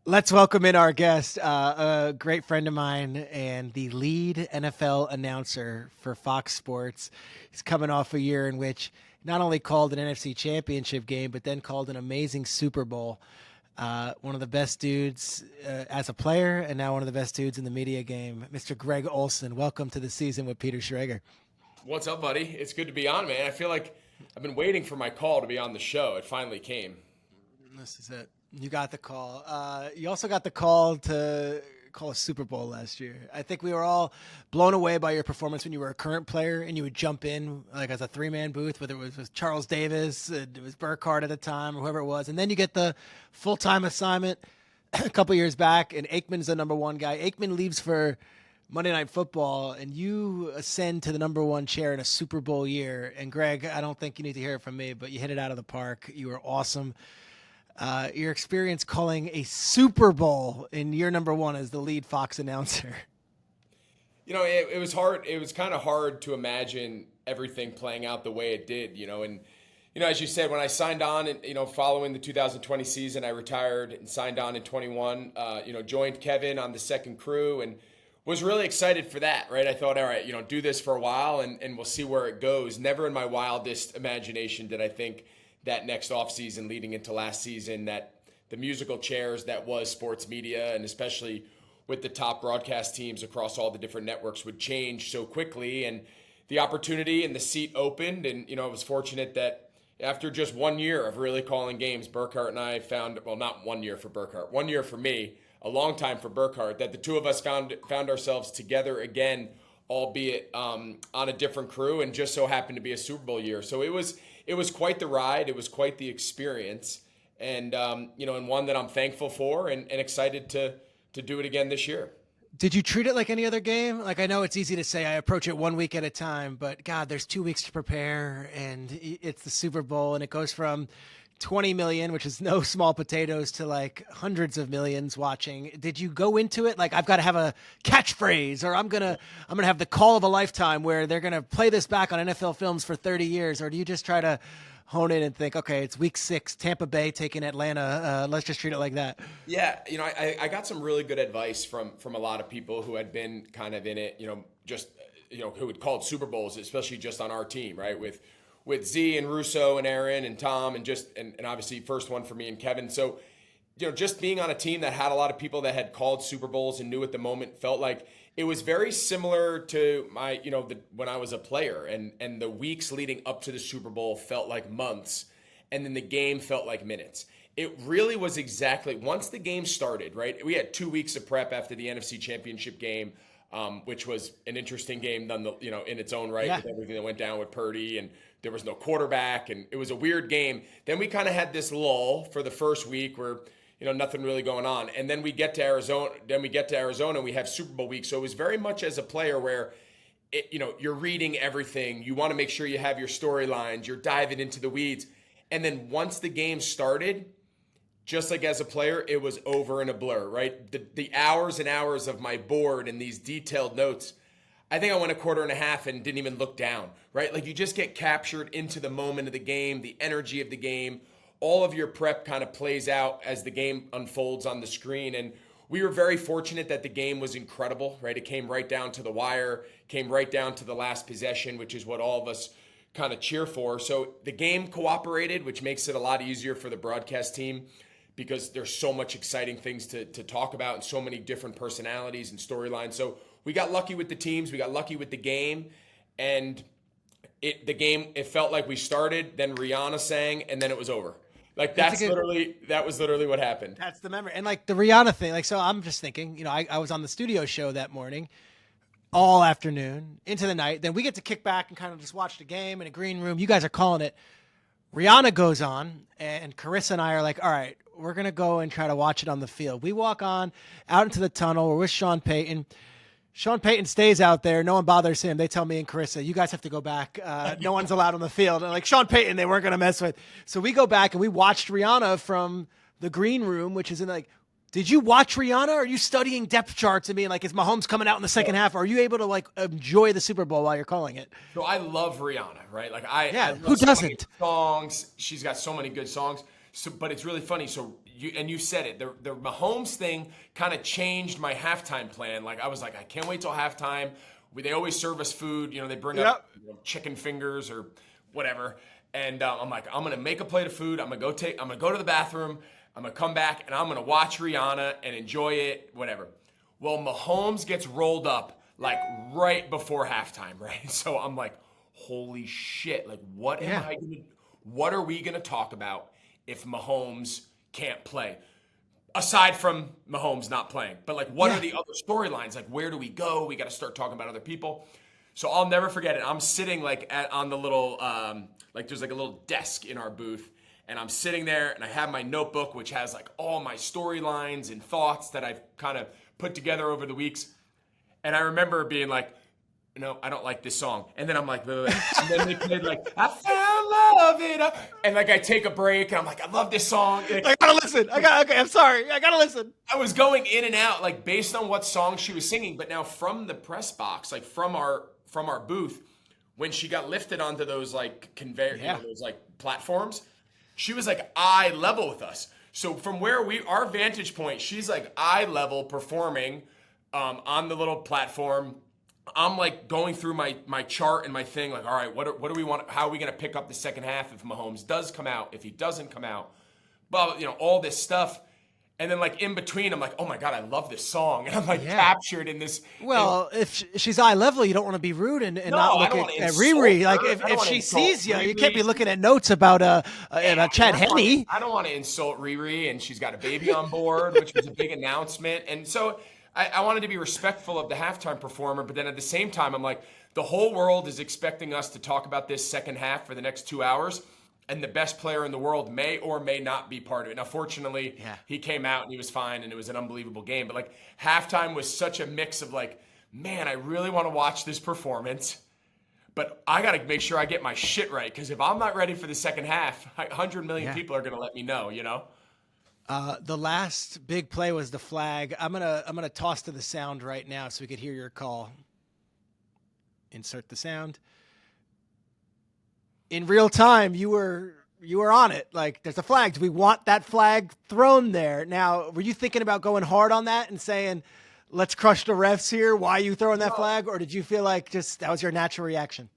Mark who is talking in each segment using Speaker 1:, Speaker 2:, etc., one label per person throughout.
Speaker 1: Let's welcome in our guest, a great friend of mine and the lead NFL announcer for Fox Sports. He's coming off a year in which not only called an NFC Championship game, but then called an amazing Super Bowl. One of the best dudes as a player, and now one of the best dudes in the media game, Mr. Greg Olson. Welcome to the season with Peter Schrager.
Speaker 2: What's up, buddy? It's good to be on, man. I feel like I've been waiting for my call to be on the show. It finally came.
Speaker 1: This is it. You got the call. You also got the call to call a Super Bowl last year. I think we were all blown away by your performance when you were a current player and you would jump in like as a three-man booth, whether it was with Charles Davis, it was Burkhardt at the time, or whoever it was. And then you get the full-time assignment a couple years back, and Aikman's the number one guy. Aikman leaves for Monday Night Football, and you ascend to the number one chair in a Super Bowl year. And Greg, I don't think you need to hear it from me, but you hit it out of the park. You were awesome. Your experience calling a Super Bowl in year number one as the lead Fox announcer.
Speaker 2: It was hard. It was kind of hard to imagine everything playing out the way it did, and, as you said, when I signed on and, following the 2020 season, I retired and signed on in 21, joined Kevin on the second crew and was really excited for that, right? I thought, all right, do this for a while and we'll see where it goes. Never in my wildest imagination did I think that next offseason leading into last season that the musical chairs that was sports media, and especially with the top broadcast teams across all the different networks, would change so quickly. And the opportunity and the seat opened. And, I was fortunate that after just 1 year of really calling games, Burkhardt and I found, well, not 1 year for Burkhardt, 1 year for me, a long time for Burkhardt, that the two of us found ourselves together again, albeit on a different crew, and just so happened to be a Super Bowl year. So it was quite the ride. It was quite the experience, and and one that I'm thankful for and excited to do it again this year.
Speaker 1: Did you treat it like any other game? Like, I know it's easy to say I approach it 1 week at a time, but God, there's 2 weeks to prepare, and it's the Super Bowl, and it goes from 20 million, which is no small potatoes, to like hundreds of millions watching. Did you go into it like, I've got to have a catchphrase, or I'm gonna have the call of a lifetime where they're gonna play this back on NFL films for 30 years, or do you just try to hone in and think, okay, it's week 6, Tampa Bay taking Atlanta, let's just treat it like that?
Speaker 2: Yeah, I got some really good advice from a lot of people who had been kind of in it, just who had called Super Bowls, especially just on our team, right? With Z and Russo and Aaron and Tom and obviously first one for me and Kevin. So, just being on a team that had a lot of people that had called Super Bowls and knew at the moment, felt like it was very similar to my, when I was a player, and the weeks leading up to the Super Bowl felt like months, and then the game felt like minutes. It really was exactly, once the game started, right? We had 2 weeks of prep after the NFC Championship game, which was an interesting game, in its own right,
Speaker 1: Yeah.
Speaker 2: with everything that went down with Purdy, and there was no quarterback, and it was a weird game. Then we kind of had this lull for the first week where, nothing really going on. And then we get to Arizona, and we have Super Bowl week. So it was very much as a player where, you're reading everything. You want to make sure you have your storylines. You're diving into the weeds. And then once the game started, just like as a player, it was over in a blur, right? The hours and hours of my board and these detailed notes, I think I went a quarter and a half and didn't even look down, right? Like, you just get captured into the moment of the game, the energy of the game. All of your prep kind of plays out as the game unfolds on the screen. And we were very fortunate that the game was incredible, right? It came right down to the wire, came right down to the last possession, which is what all of us kind of cheer for. So the game cooperated, which makes it a lot easier for the broadcast team, because there's so much exciting things to talk about and so many different personalities and storylines. So we got lucky with the teams. We got lucky with the game. And it felt like we started, then Rihanna sang, and then it was over. Like, that was literally what happened.
Speaker 1: That's the memory. And like the Rihanna thing, like, so I'm just thinking, I was on the studio show that morning, all afternoon into the night. Then we get to kick back and kind of just watch the game in a green room. You guys are calling it. Rihanna goes on, and Carissa and I are like, all right, we're going to go and try to watch it on the field. We walk on out into the tunnel. We're with Sean Payton. Sean Payton stays out there. No one bothers him. They tell me and Carissa, you guys have to go back. No one's allowed on the field. And like, Sean Payton, they weren't going to mess with. So we go back and we watched Rihanna from the green room, which is in like, did you watch Rihanna? Or are you studying depth charts and being like, is Mahomes coming out in the second half? Or are you able to like enjoy the Super Bowl while you're calling it?
Speaker 2: So I love Rihanna, right? Like, I
Speaker 1: Yeah,
Speaker 2: love
Speaker 1: who
Speaker 2: so many
Speaker 1: doesn't?
Speaker 2: songs. She's got so many good songs. So, but it's really funny. So you said it. The Mahomes thing kind of changed my halftime plan. Like I was like, I can't wait till halftime. They always serve us food. You know, they bring up chicken fingers or whatever. And I'm like, I'm gonna make a plate of food. I'm gonna go to the bathroom. I'm gonna come back and I'm gonna watch Rihanna and enjoy it. Whatever. Well, Mahomes gets rolled up like right before halftime, right? So I'm like, holy shit! Like, what are we gonna talk about if Mahomes can't play? Aside from Mahomes not playing, but like, what are the other storylines? Like, where do we go? We got to start talking about other people. So I'll never forget it. I'm sitting like on the little, like there's like a little desk in our booth, and I'm sitting there and I have my notebook, which has like all my storylines and thoughts that I've kind of put together over the weeks. And I remember being like, no, I don't like this song. And then I'm like, wait. And then they played like, I found love it. And like I take a break and I'm like, I love this song. Like,
Speaker 1: I gotta listen. Okay, I'm sorry. I gotta listen.
Speaker 2: I was going in and out like based on what song she was singing. But now from the press box, like from our booth, when she got lifted onto those like conveyor, those like platforms, she was like eye level with us. So from where our vantage point, she's like eye level performing on the little platform. I'm like going through my chart and my thing, like, all right, what do we want? How are we going to pick up the second half if Mahomes does come out, if he doesn't come out? Well, all this stuff. And then like in between, I'm like, oh my God, I love this song. And I'm like captured in this.
Speaker 1: Well, if she's eye level, you don't want to be rude and not look at Riri. Like if she sees you, Riri. You can't be looking at notes about Chad Henne.
Speaker 2: I don't want to insult Riri, and she's got a baby on board, which was a big announcement. And so I wanted to be respectful of the halftime performer, but then at the same time, I'm like, the whole world is expecting us to talk about this second half for the next 2 hours, and the best player in the world may or may not be part of it. Now, fortunately, he came out and he was fine, and it was an unbelievable game. But like halftime was such a mix of like, man, I really want to watch this performance, but I got to make sure I get my shit right, because if I'm not ready for the second half, 100 million people are going to let me know,
Speaker 1: The last big play was the flag. I'm gonna toss to the sound right now so we could hear your call. Insert the sound. In real time, you were on it. Like, there's a flag. Do we want that flag thrown there? Now, were you thinking about going hard on that and saying, let's crush the refs here? Why are you throwing that flag? Or did you feel like just that was your natural reaction?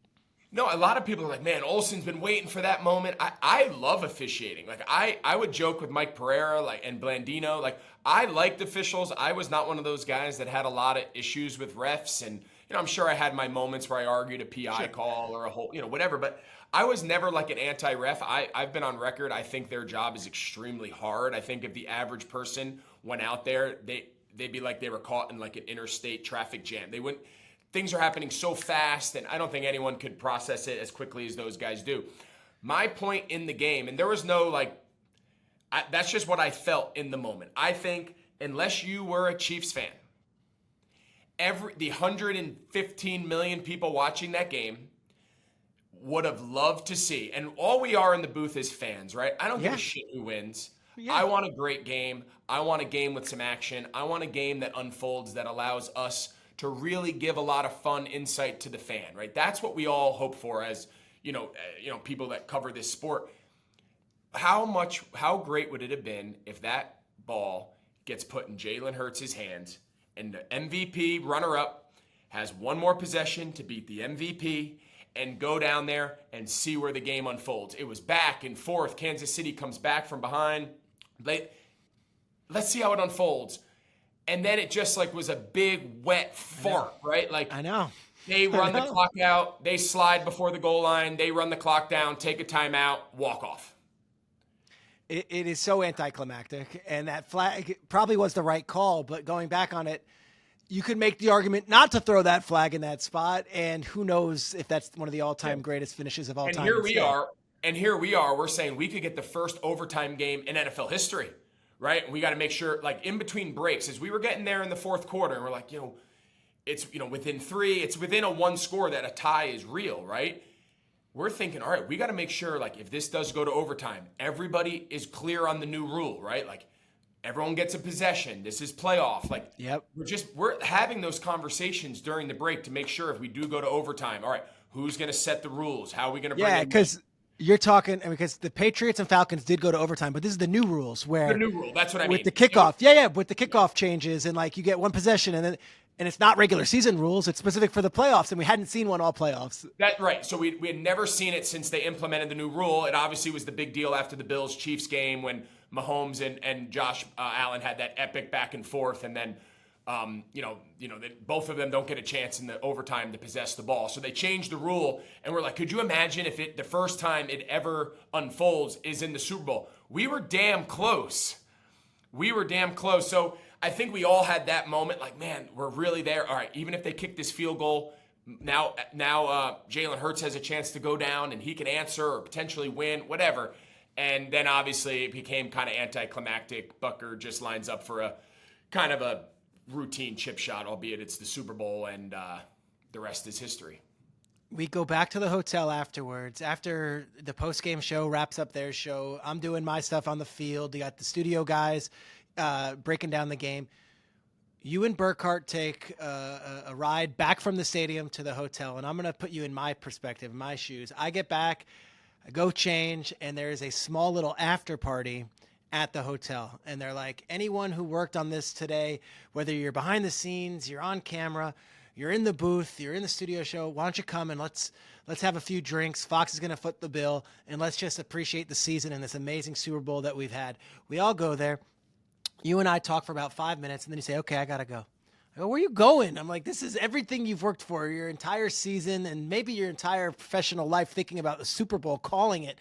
Speaker 2: No, a lot of people are like, man, Olson's been waiting for that moment. I love officiating. Like I would joke with Mike Pereira and Blandino. Like I liked officials. I was not one of those guys that had a lot of issues with refs. And, I'm sure I had my moments where I argued a PI call or a whole, whatever. But I was never like an anti-ref. I've been on record. I think their job is extremely hard. I think if the average person went out there, they'd be like they were caught in like an interstate traffic jam. They wouldn't. Things are happening so fast, and I don't think anyone could process it as quickly as those guys do. My point in the game, and there was no that's just what I felt in the moment. I think unless you were a Chiefs fan, the 115 million people watching that game would have loved to see, and all we are in the booth is fans, right? I don't give a shit who wins. Yeah. I want a great game. I want a game with some action. I want a game that unfolds, that allows us to really give a lot of fun insight to the fan, right? That's what we all hope for as, people that cover this sport. How great would it have been if that ball gets put in Jalen Hurts' hands and the MVP runner-up has one more possession to beat the MVP and go down there and see where the game unfolds. It was back and forth. Kansas City comes back from behind. Let's see how it unfolds. And then it just was a big wet fart, right? Like
Speaker 1: I know.
Speaker 2: They run the clock out. They slide before the goal line. They run the clock down, take a timeout, walk off.
Speaker 1: It is so anticlimactic, and that flag probably was the right call. But going back on it, you could make the argument not to throw that flag in that spot, and who knows if that's one of the all-time greatest finishes of all time.
Speaker 2: And here we are. We're saying we could get the first overtime game in NFL history. Right? And we got to make sure, in between breaks, as we were getting there in the fourth quarter, and we're like, it's, within 3, it's within a 1 score that a tie is real, right? We're thinking, all right, we got to make sure, if this does go to overtime, everybody is clear on the new rule, right? Everyone gets a possession. This is playoff. We're having those conversations during the break to make sure if we do go to overtime, all right, who's going to set the rules? How are we going to bring it?
Speaker 1: You're talking because the Patriots and Falcons did go to overtime, but this is the new rules
Speaker 2: The
Speaker 1: where
Speaker 2: new rule. That's what I mean.
Speaker 1: with the kickoff. Yeah, with the kickoff changes and like you get one possession and it's not regular season rules. It's specific for the playoffs, and we hadn't seen one all playoffs.
Speaker 2: That's right. So we had never seen it since they implemented the new rule. It obviously was the big deal after the Bills-Chiefs game when Mahomes and Josh Allen had that epic back and forth, and then that both of them don't get a chance in the overtime to possess the ball. So they changed the rule, and we're like, could you imagine if the first time it ever unfolds is in the Super Bowl? We were damn close. So I think we all had that moment, like, man, we're really there. All right, even if they kick this field goal, now Jalen Hurts has a chance to go down, and he can answer or potentially win, whatever. And then obviously it became kind of anticlimactic. Bucker just lines up for a kind of a routine chip shot, albeit it's the Super Bowl, and the rest is history.
Speaker 1: We go back to the hotel afterwards. After the post-game show wraps up their show, I'm doing my stuff on the field. You got the studio guys breaking down the game. You and Burkhart take a ride back from the stadium to the hotel, and I'm going to put you in my perspective, my shoes. I get back, I go change, and there is a small little after party at the hotel. And they're like, anyone who worked on this today, whether you're behind the scenes, you're on camera, you're in the booth, you're in the studio show, why don't you come and let's have a few drinks. Fox is going to foot the bill, and let's just appreciate the season and this amazing Super Bowl that we've had. We all go there. You and I talk for about 5 minutes, and then you say, okay, I got to go. I go, where are you going? I'm like, this is everything you've worked for your entire season and maybe your entire professional life thinking about the Super Bowl, calling it.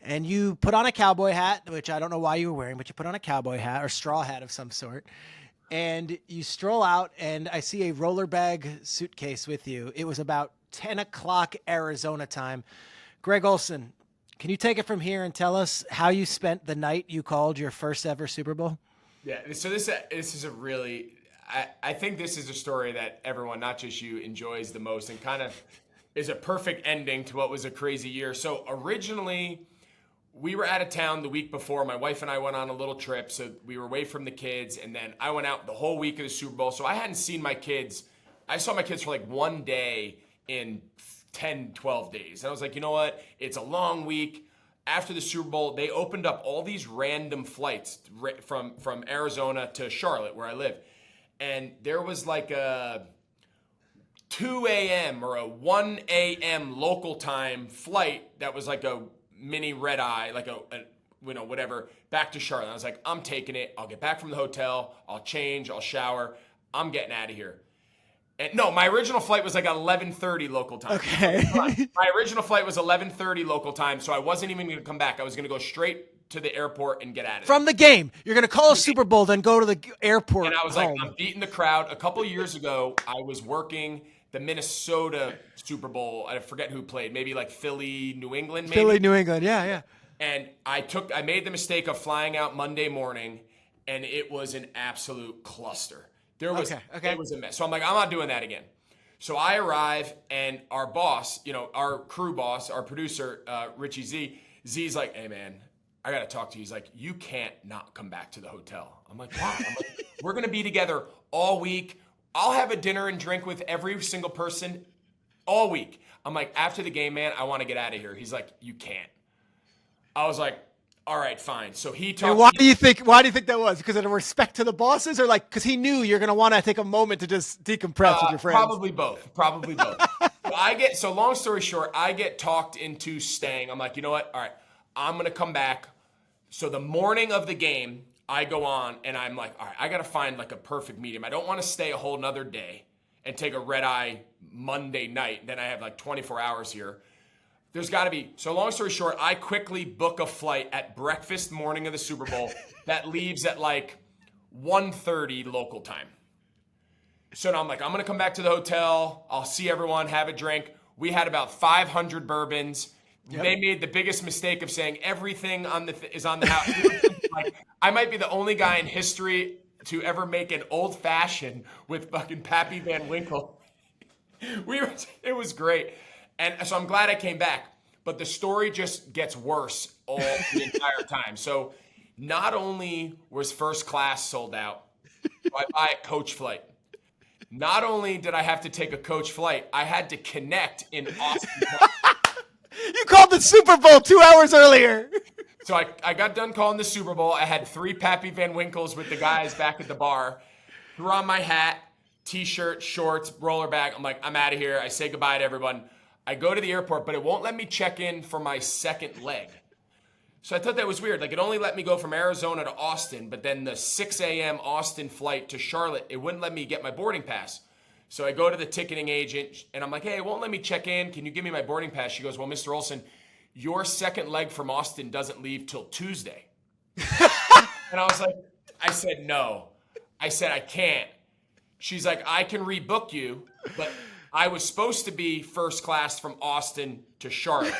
Speaker 1: And you put on a cowboy hat, which I don't know why you were wearing, but you put on a cowboy hat or straw hat of some sort. And you stroll out, and I see a roller bag suitcase with you. It was about 10 o'clock Arizona time. Greg Olson, can you take it from here and tell us how you spent the night you called your first ever Super Bowl?
Speaker 2: Yeah, so this is a really, I think this is a story that everyone, not just you, enjoys the most and kind of is a perfect ending to what was a crazy year. So originally, we were out of town the week before. My wife and I went on a little trip, so we were away from the kids, and then I went out the whole week of the Super Bowl. So I hadn't seen my kids. I saw my kids for like one day in 10, 12 days. And I was like, you know what? It's a long week. After the Super Bowl, they opened up all these random flights from Arizona to Charlotte, where I live. And there was like a 2 a.m. or a 1 a.m. local time flight that was like a mini red eye, like a whatever, back to Charlotte. I was like, I'm taking it. I'll get back from the hotel. I'll change. I'll shower. I'm getting out of here. And no, my original flight was like 11:30 local time.
Speaker 1: Okay.
Speaker 2: My original flight was 11:30 local time, so I wasn't even going to come back. I was going to go straight to the airport and get out of it.
Speaker 1: From the game. You're going to call a Super Bowl, then go to the airport.
Speaker 2: And I was like, I'm beating the crowd. A couple years ago, I was working the Minnesota Super Bowl. I forget who played. Maybe like Philly, New England, maybe.
Speaker 1: Philly, New England. Yeah.
Speaker 2: And I made the mistake of flying out Monday morning, and it was an absolute cluster. It was a mess. So I'm like, I'm not doing that again. So I arrive, and our boss, our crew boss, our producer, Richie Z's like, hey man, I got to talk to you. He's like, you can't not come back to the hotel. I'm like, why? I'm like, we're going to be together all week. I'll have a dinner and drink with every single person all week. I'm like, after the game, man, I want to get out of here. He's like, you can't. I was like, all right, fine. So he talked.
Speaker 1: And why do you think that was? Because of respect to the bosses, or like because he knew you're going to want to take a moment to just decompress with your friends?
Speaker 2: Probably both. So long story short, I get talked into staying. I'm like, you know what? All right, I'm going to come back. So the morning of the game, I go on and I'm like, all right, I got to find like a perfect medium. I don't want to stay a whole nother day and take a red eye Monday night. Then I have like 24 hours here. There's got to be. So long story short, I quickly book a flight at breakfast morning of the Super Bowl that leaves at like 1:30 local time. So now I'm like, I'm going to come back to the hotel. I'll see everyone, have a drink. We had about 500 bourbons. Yep. They made the biggest mistake of saying everything is on the house. Like, I might be the only guy in history to ever make an old fashioned with fucking Pappy Van Winkle. It was great. And so I'm glad I came back, but the story just gets worse all the entire time. So not only was first class sold out, so I buy a coach flight. Not only did I have to take a coach flight, I had to connect in Austin.
Speaker 1: You called the Super Bowl 2 hours earlier.
Speaker 2: So I got done calling the Super Bowl. I had 3 Pappy Van Winkles with the guys back at the bar. Threw on my hat, T-shirt, shorts, roller bag. I'm like, I'm out of here. I say goodbye to everyone. I go to the airport, but it won't let me check in for my second leg. So I thought that was weird. Like, it only let me go from Arizona to Austin, but then the 6 a.m. Austin flight to Charlotte, it wouldn't let me get my boarding pass. So I go to the ticketing agent, and I'm like, hey, it won't let me check in. Can you give me my boarding pass? She goes, well, Mr. Olson, your second leg from Austin doesn't leave till Tuesday. And I said, no. I said, I can't. She's like, I can rebook you, but I was supposed to be first class from Austin to Charlotte.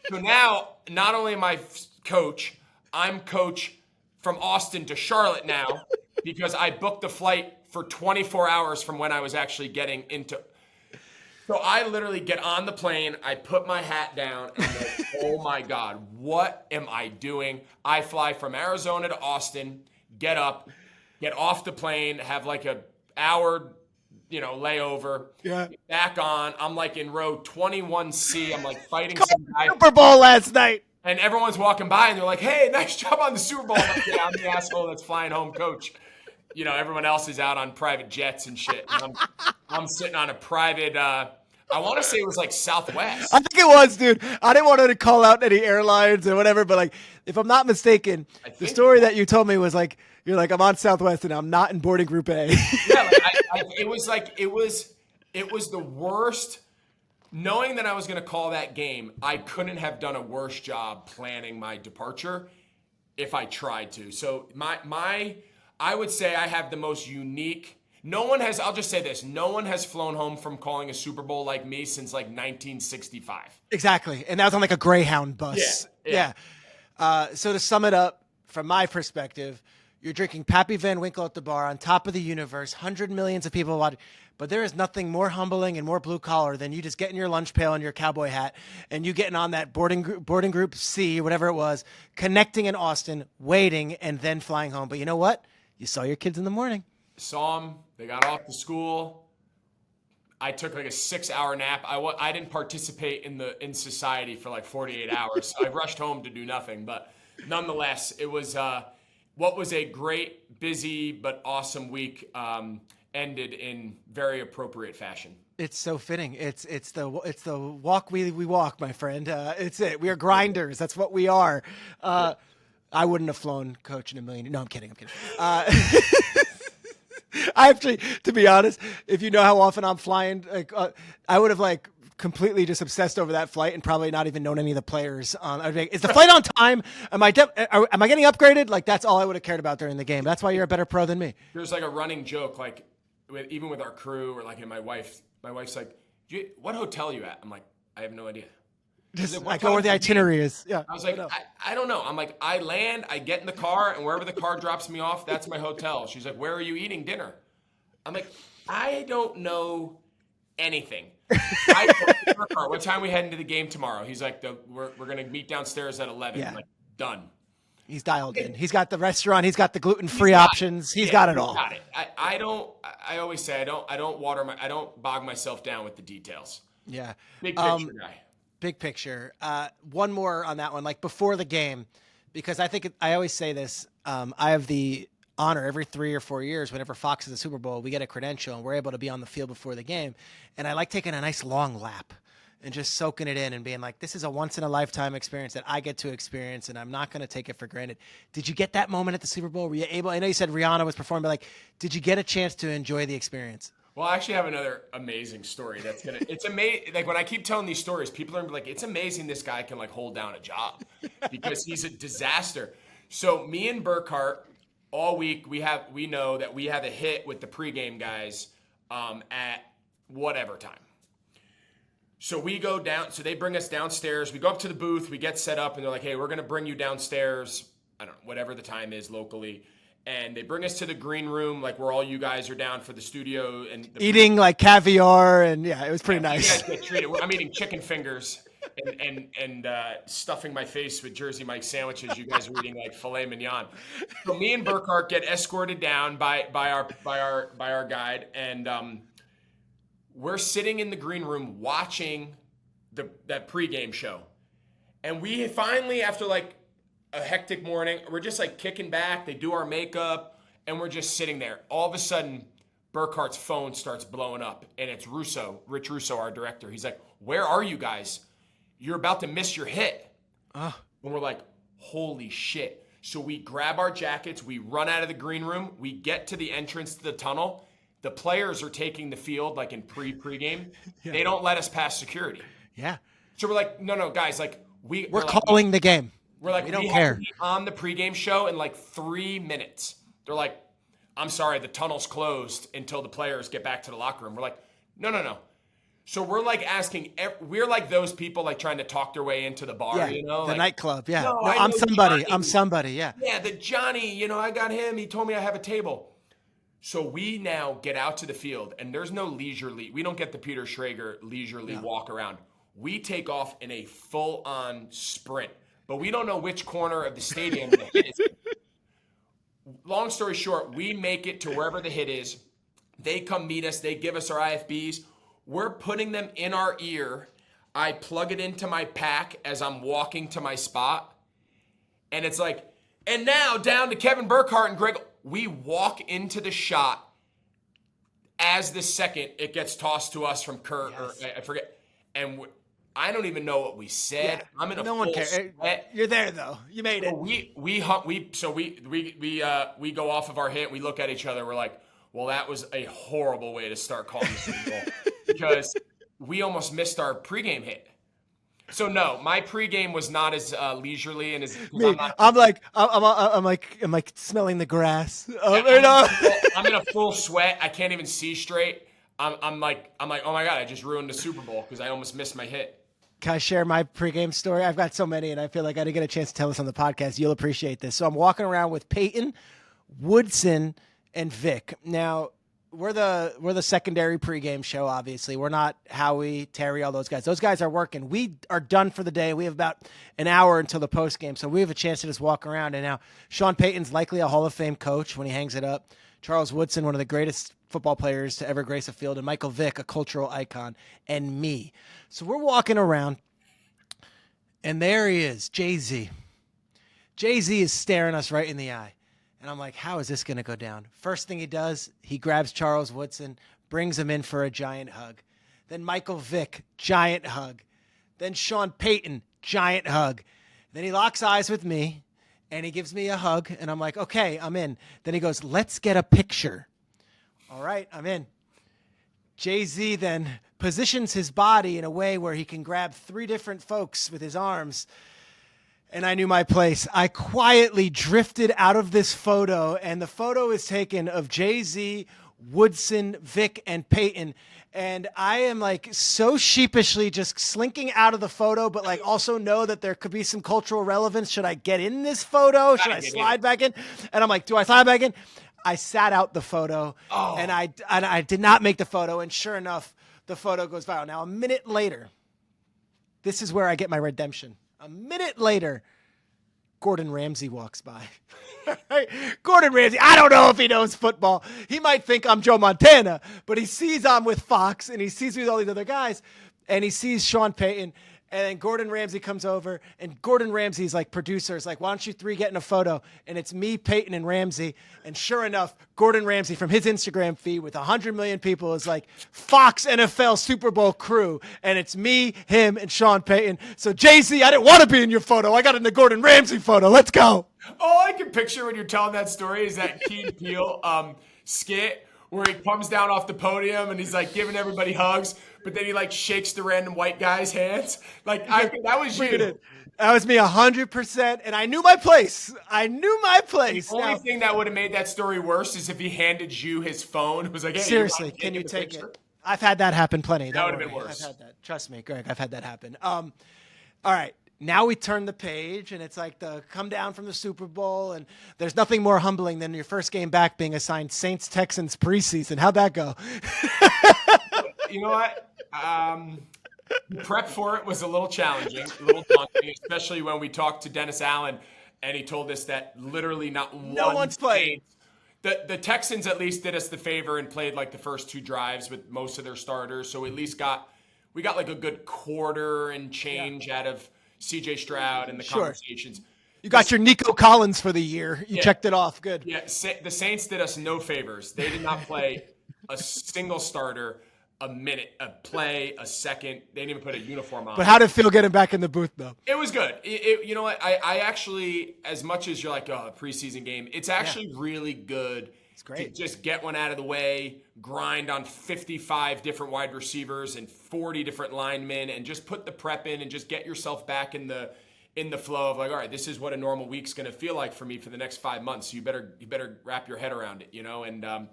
Speaker 2: So now, not only am I coach, I'm coach from Austin to Charlotte now because I booked the flight for 24 hours from when I was actually getting into. So I literally get on the plane, I put my hat down, and I'm like, oh my God, what am I doing? I fly from Arizona to Austin, get up, get off the plane, have like an hour, layover, get back on. I'm like in row 21C. I'm like fighting some guy.
Speaker 1: Super Bowl last night.
Speaker 2: And everyone's walking by and they're like, hey, nice job on the Super Bowl. I'm like, yeah, I'm the asshole that's flying home coach. Everyone else is out on private jets and shit. And I'm sitting on a private, I want to say it was like Southwest.
Speaker 1: I think it was, dude. I didn't want to call out any airlines or whatever, but like, if I'm not mistaken, the story that you told me was like, you're like, I'm on Southwest and I'm not in boarding group A.
Speaker 2: Yeah, it was the worst. Knowing that I was going to call that game, I couldn't have done a worse job planning my departure if I tried to. So I would say I have the most unique. I'll just say this, no one has flown home from calling a Super Bowl like me since like 1965.
Speaker 1: Exactly. And that was on like a Greyhound bus. Yeah. So to sum it up, from my perspective, you're drinking Pappy Van Winkle at the bar on top of the universe, 100 millions of people watching. But there is nothing more humbling and more blue collar than you just getting your lunch pail and your cowboy hat and you getting on that boarding group C, whatever it was, connecting in Austin, waiting, and then flying home. But you know what? You saw your kids in the morning.
Speaker 2: Saw them. They got off to school. I took like a 6-hour nap. I didn't participate in society for like 48 hours. So I rushed home to do nothing. But nonetheless, it was what was a great, busy, but awesome week. Ended in very appropriate fashion.
Speaker 1: It's so fitting. It's the walk we walk, my friend. It's it. We are grinders. That's what we are. I wouldn't have flown coach in a million. No, I'm kidding. I actually, to be honest, if you know how often I'm flying, I would have completely just obsessed over that flight and probably not even known any of the players. Is the flight on time? Am I getting upgraded? Like, that's all I would have cared about during the game. That's why you're a better pro than me.
Speaker 2: There's like a running joke, even with our crew or like my wife's like, what hotel are you at? I'm like, I have no idea.
Speaker 1: I go where the itinerary is. Yeah.
Speaker 2: I was like, I don't know. I'm like, I land, I get in the car, and wherever the car drops me off, that's my hotel. She's like, where are you eating dinner? I'm like, I don't know anything. What time we heading to the game tomorrow? He's like, we're going to meet downstairs at 11. Yeah. I'm like, done.
Speaker 1: He's dialed in. He's got the restaurant. He's got the gluten-free options. He's got it all.
Speaker 2: Got it. I always say I don't bog myself down with the details.
Speaker 1: Yeah.
Speaker 2: Big picture guy.
Speaker 1: Big picture. One more on that one, like before the game, because I always say this. I have the honor every 3 or 4 years, whenever Fox is a Super Bowl, we get a credential and we're able to be on the field before the game. And I like taking a nice long lap and just soaking it in and being like, this is a once in a lifetime experience that I get to experience and I'm not going to take it for granted. Did you get that moment at the Super Bowl? Were you able, I know you said Rihanna was performing, but did you get a chance to enjoy the experience?
Speaker 2: Well, I actually have another amazing story it's amazing. Like when I keep telling these stories, people are like, it's amazing this guy can hold down a job because he's a disaster. So me and Burkhart all week, we know that we have a hit with the pregame guys at whatever time. So we go down, so they bring us downstairs. We go up to the booth, we get set up, and they're like, hey, we're going to bring you downstairs, I don't know, whatever the time is locally. And they bring us to the green room, where all you guys are down for the studio. And
Speaker 1: eating caviar, and yeah, it was pretty nice.
Speaker 2: You guys get treated. I'm eating chicken fingers and stuffing my face with Jersey Mike sandwiches. You guys are eating filet mignon. So me and Burkhart get escorted down by our guide, and we're sitting in the green room watching that pregame show. And we finally, after like a hectic morning, we're just like kicking back. They do our makeup, and we're just sitting there. All of a sudden, Burkhart's phone starts blowing up, and it's Rich Russo, our director. He's like, "Where are you guys? You're about to miss your hit." And we're like, holy shit. So we grab our jackets, we run out of the green room, we get to the entrance to the tunnel. The players are taking the field like in pregame. Yeah. They don't let us pass security.
Speaker 1: Yeah.
Speaker 2: So we're like, no, guys, like we're
Speaker 1: calling
Speaker 2: like,
Speaker 1: the game.
Speaker 2: We're like,
Speaker 1: we don't
Speaker 2: have
Speaker 1: care.
Speaker 2: to be on the pregame show in like 3 minutes. They're like, I'm sorry, the tunnel's closed until the players get back to the locker room. We're like, no. So we're like we're like those people like trying to talk their way into the bar,
Speaker 1: the
Speaker 2: like,
Speaker 1: nightclub. Yeah.
Speaker 2: No,
Speaker 1: I'm somebody.
Speaker 2: Johnny.
Speaker 1: I'm somebody. Yeah.
Speaker 2: Yeah, the Johnny, I got him. He told me I have a table. So we now get out to the field, and there's no leisurely. We don't get the Peter Schrager leisurely walk around. We take off in a full-on sprint, but we don't know which corner of the stadium the hit is. Long story short, we make it to wherever the hit is. They come meet us. They give us our IFBs. We're putting them in our ear. I plug it into my pack as I'm walking to my spot. And it's like, and now down to Kevin Burkhardt and Greg. We walk into the shot as the second it gets tossed to us from Kurt, or I forget. And I don't even know what we said. Yeah, I'm in a full sweat.
Speaker 1: You're there though. You made it.
Speaker 2: We go off of our hit. We look at each other. We're like, well, that was a horrible way to start calling the Super Bowl because we almost missed our pregame hit. So no, my pregame was not as leisurely and as.
Speaker 1: I'm like smelling the grass.
Speaker 2: I'm in a full sweat. I can't even see straight. I'm like, oh my God, I just ruined the Super Bowl because I almost missed my hit.
Speaker 1: Can I share my pregame story? I've got so many, and I feel like I didn't get a chance to tell this on the podcast. You'll appreciate this. So I'm walking around with Peyton, Woodson, and Vic. Now, we're the secondary pregame show, obviously. We're not Howie, Terry, all those guys. Those guys are working. We are done for the day. We have about an hour until the postgame, so we have a chance to just walk around. And now Sean Payton's likely a Hall of Fame coach when he hangs it up. Charles Woodson, one of the greatest football players to ever grace a field, and Michael Vick, a cultural icon, and me. So we're walking around, and there he is, Jay-Z. Jay-Z is staring us right in the eye. And I'm like, how is this going to go down? First thing he does, he grabs Charles Woodson, brings him in for a giant hug. Then Michael Vick, giant hug. Then Sean Payton, giant hug. Then he locks eyes with me, and he gives me a hug, and I'm like, okay, I'm in. Then he goes, let's get a picture. All right, I'm in. Jay-Z then positions his body in a way where he can grab 3 different folks with his arms. And I knew my place. I quietly drifted out of this photo, and the photo is taken of Jay-Z, Woodson, Vic, and Peyton. And I am like so sheepishly just slinking out of the photo, but like also know that there could be some cultural relevance. Should I get in this photo? Should I slide back in? And I'm like, do I slide back in? I sat out the photo, and I did not make the photo. And sure enough, the photo goes viral. Now, a minute later, this is where I get my redemption. A minute later, Gordon Ramsay walks by. Gordon Ramsay, I don't know if he knows football. He might think I'm Joe Montana, but he sees I'm with Fox, and he sees me with all these other guys, and he sees Sean Payton, and then Gordon Ramsay comes over, and Gordon Ramsay's like producer is like, why don't you 3 get in a photo? And it's me, Peyton, and Ramsay. And sure enough, Gordon Ramsay from his Instagram feed with 100 million people is like Fox NFL Super Bowl crew. And it's me, him, and Sean Payton. So Jay-Z, I didn't want to be in your photo. I got in the Gordon Ramsay photo. Let's go.
Speaker 2: All I can picture when you're telling that story is that Key and Peele skit where he comes down off the podium and he's like giving everybody hugs, but then he like shakes the random white guy's hands. Like that was you.
Speaker 1: That was me 100%, and I knew my place. The
Speaker 2: only thing that would have made that story worse is if he handed you his phone. It was like, hey,
Speaker 1: seriously, can you take it? I've had that happen plenty.
Speaker 2: That would have been worse.
Speaker 1: I've had that. Trust me, Greg, I've had that happen. All right. Now we turn the page, and it's like the come down from the Super Bowl, and there's nothing more humbling than your first game back being assigned Saints-Texans preseason. How'd that go?
Speaker 2: You know what? The prep for it was a little challenging, a little daunting, especially when we talked to Dennis Allen, and he told us that literally no
Speaker 1: one's played.
Speaker 2: The Texans at least did us the favor and played like the first 2 drives with most of their starters, so we at least got we got like a good quarter and change out of CJ Stroud and the conversations.
Speaker 1: You got your Nico Collins for the year. You checked it off. Good.
Speaker 2: Yeah, the Saints did us no favors. They did not play a single starter, a minute, a play, a second. They didn't even put a uniform on.
Speaker 1: But how did it feel getting back in the booth, though?
Speaker 2: It was good. You know what? I actually, as much as you're like, a preseason game, it's actually really good. It's
Speaker 1: great.
Speaker 2: To just get one out of the way, grind on 55 different wide receivers and 40 different linemen, and just put the prep in and just get yourself back in the flow of like, all right, this is what a normal week's going to feel like for me for the next 5 months. So you better wrap your head around it, And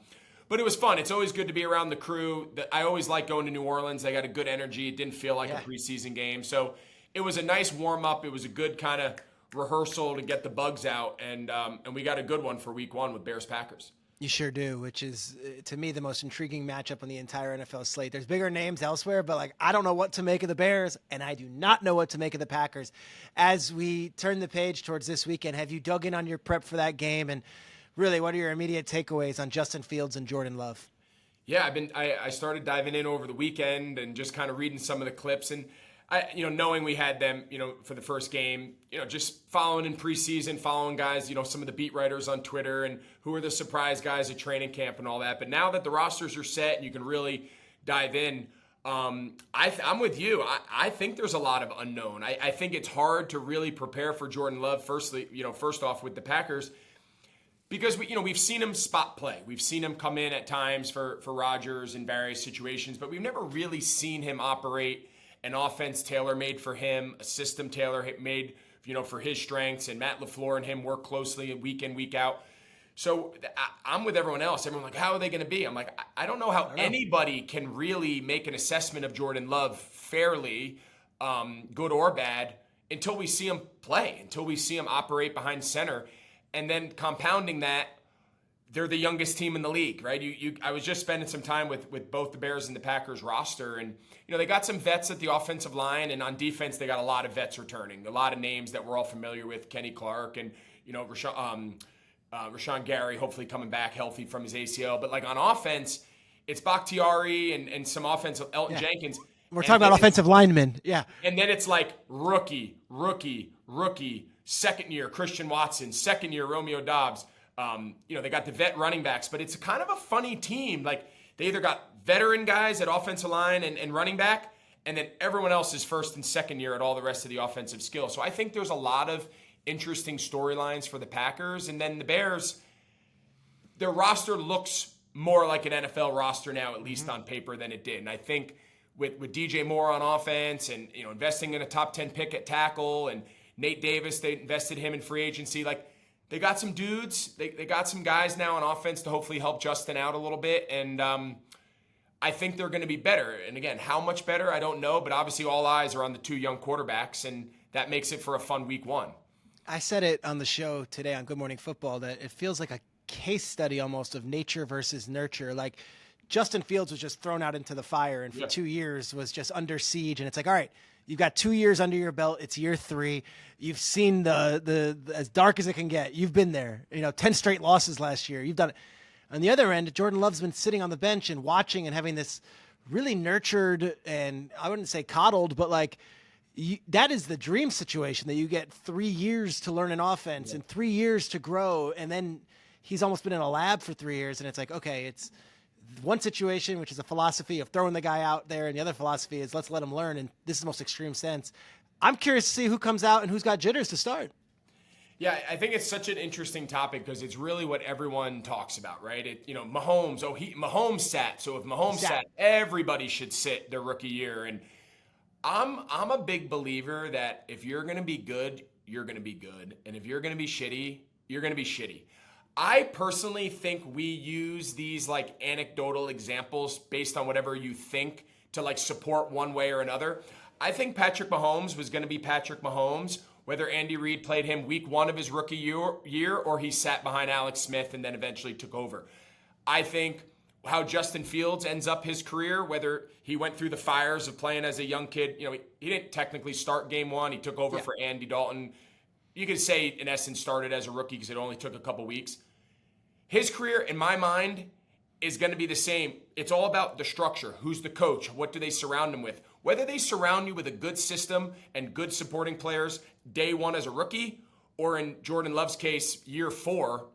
Speaker 2: but it was fun. It's always good to be around the crew. I always like going to New Orleans. They got a good energy. It didn't feel like a preseason game, so it was a nice warm up. It was a good kind of rehearsal to get the bugs out, and we got a good one for Week 1 with Bears Packers.
Speaker 1: You sure do, which is, to me, the most intriguing matchup on the entire NFL slate. There's bigger names elsewhere, but I don't know what to make of the Bears, and I do not know what to make of the Packers. As we turn the page towards this weekend, have you dug in on your prep for that game? And really, what are your immediate takeaways on Justin Fields and Jordan Love?
Speaker 2: Yeah, I started diving in over the weekend and just kind of reading some of the clips, and knowing we had them, for the first game, just following in preseason, following guys, some of the beat writers on Twitter and who are the surprise guys at training camp and all that. But now that the rosters are set and you can really dive in, I'm with you. I think there's a lot of unknown. I think it's hard to really prepare for Jordan Love. First off with the Packers, because we've seen him spot play. We've seen him come in at times for Rodgers in various situations, but we've never really seen him operate an offense tailor-made for him, a system tailor-made, for his strengths, and Matt LaFleur and him work closely week in, week out. So I'm with everyone else. Everyone's like, how are they going to be? I'm like, I don't know how anybody can really make an assessment of Jordan Love fairly, good or bad, until we see him play, until we see him operate behind center. And then compounding that, they're the youngest team in the league, right? I was just spending some time with both the Bears and the Packers roster, and they got some vets at the offensive line, and on defense they got a lot of vets returning, a lot of names that we're all familiar with, Kenny Clark and Rashawn Gary, hopefully coming back healthy from his ACL. But on offense, it's Bakhtiari and some offensive Elton Jenkins.
Speaker 1: We're talking about offensive linemen, yeah.
Speaker 2: And then it's like rookie, second year Christian Watson, second year Romeo Doubs. They got the vet running backs, but it's kind of a funny team. They either got veteran guys at offensive line and running back, and then everyone else is first and second year at all the rest of the offensive skill. So I think there's a lot of interesting storylines for the Packers. And then the Bears, their roster looks more like an NFL roster now, at least on paper, than it did. And I think with DJ Moore on offense and investing in a top 10 pick at tackle, and Nate Davis, they invested him in free agency. They got some dudes. They got some guys now on offense to hopefully help Justin out a little bit. And I think they're going to be better. And again, how much better, I don't know. But obviously all eyes are on the two young quarterbacks, and that makes it for a fun Week 1.
Speaker 1: I said it on the show today on Good Morning Football that it feels like a case study almost of nature versus nurture. Justin Fields was just thrown out into the fire, and for 2 years was just under siege. And it's like, all right, you've got 2 years under your belt. It's year 3. You've seen the as dark as it can get. You've been there. 10 straight losses last year. You've done it. On the other end, Jordan Love's been sitting on the bench and watching and having this really nurtured, and I wouldn't say coddled, but that is the dream situation, that you get 3 years to learn an offense and 3 years to grow. And then he's almost been in a lab for 3 years. And it's like, okay, it's one situation, which is a philosophy of throwing the guy out there, and the other philosophy is let's let him learn. And this is the most extreme sense. I'm curious to see who comes out and who's got jitters to start.
Speaker 2: Yeah, I think it's such an interesting topic because it's really what everyone talks about, right? Mahomes, Mahomes sat. So if Mahomes sat, everybody should sit their rookie year. And I'm a big believer that if you're going to be good, you're going to be good. And if you're going to be shitty, you're going to be shitty. I personally think we use these anecdotal examples based on whatever you think to support one way or another. I think Patrick Mahomes was going to be Patrick Mahomes, whether Andy Reid played him week 1 of his rookie year or he sat behind Alex Smith and then eventually took over. I think how Justin Fields ends up his career, whether he went through the fires of playing as a young kid, he didn't technically start game 1. He took over for Andy Dalton. You could say, in essence, started as a rookie because it only took a couple weeks. His career, in my mind, is going to be the same. It's all about the structure. Who's the coach? What do they surround him with? Whether they surround you with a good system and good supporting players day one as a rookie, or in Jordan Love's case, year 4,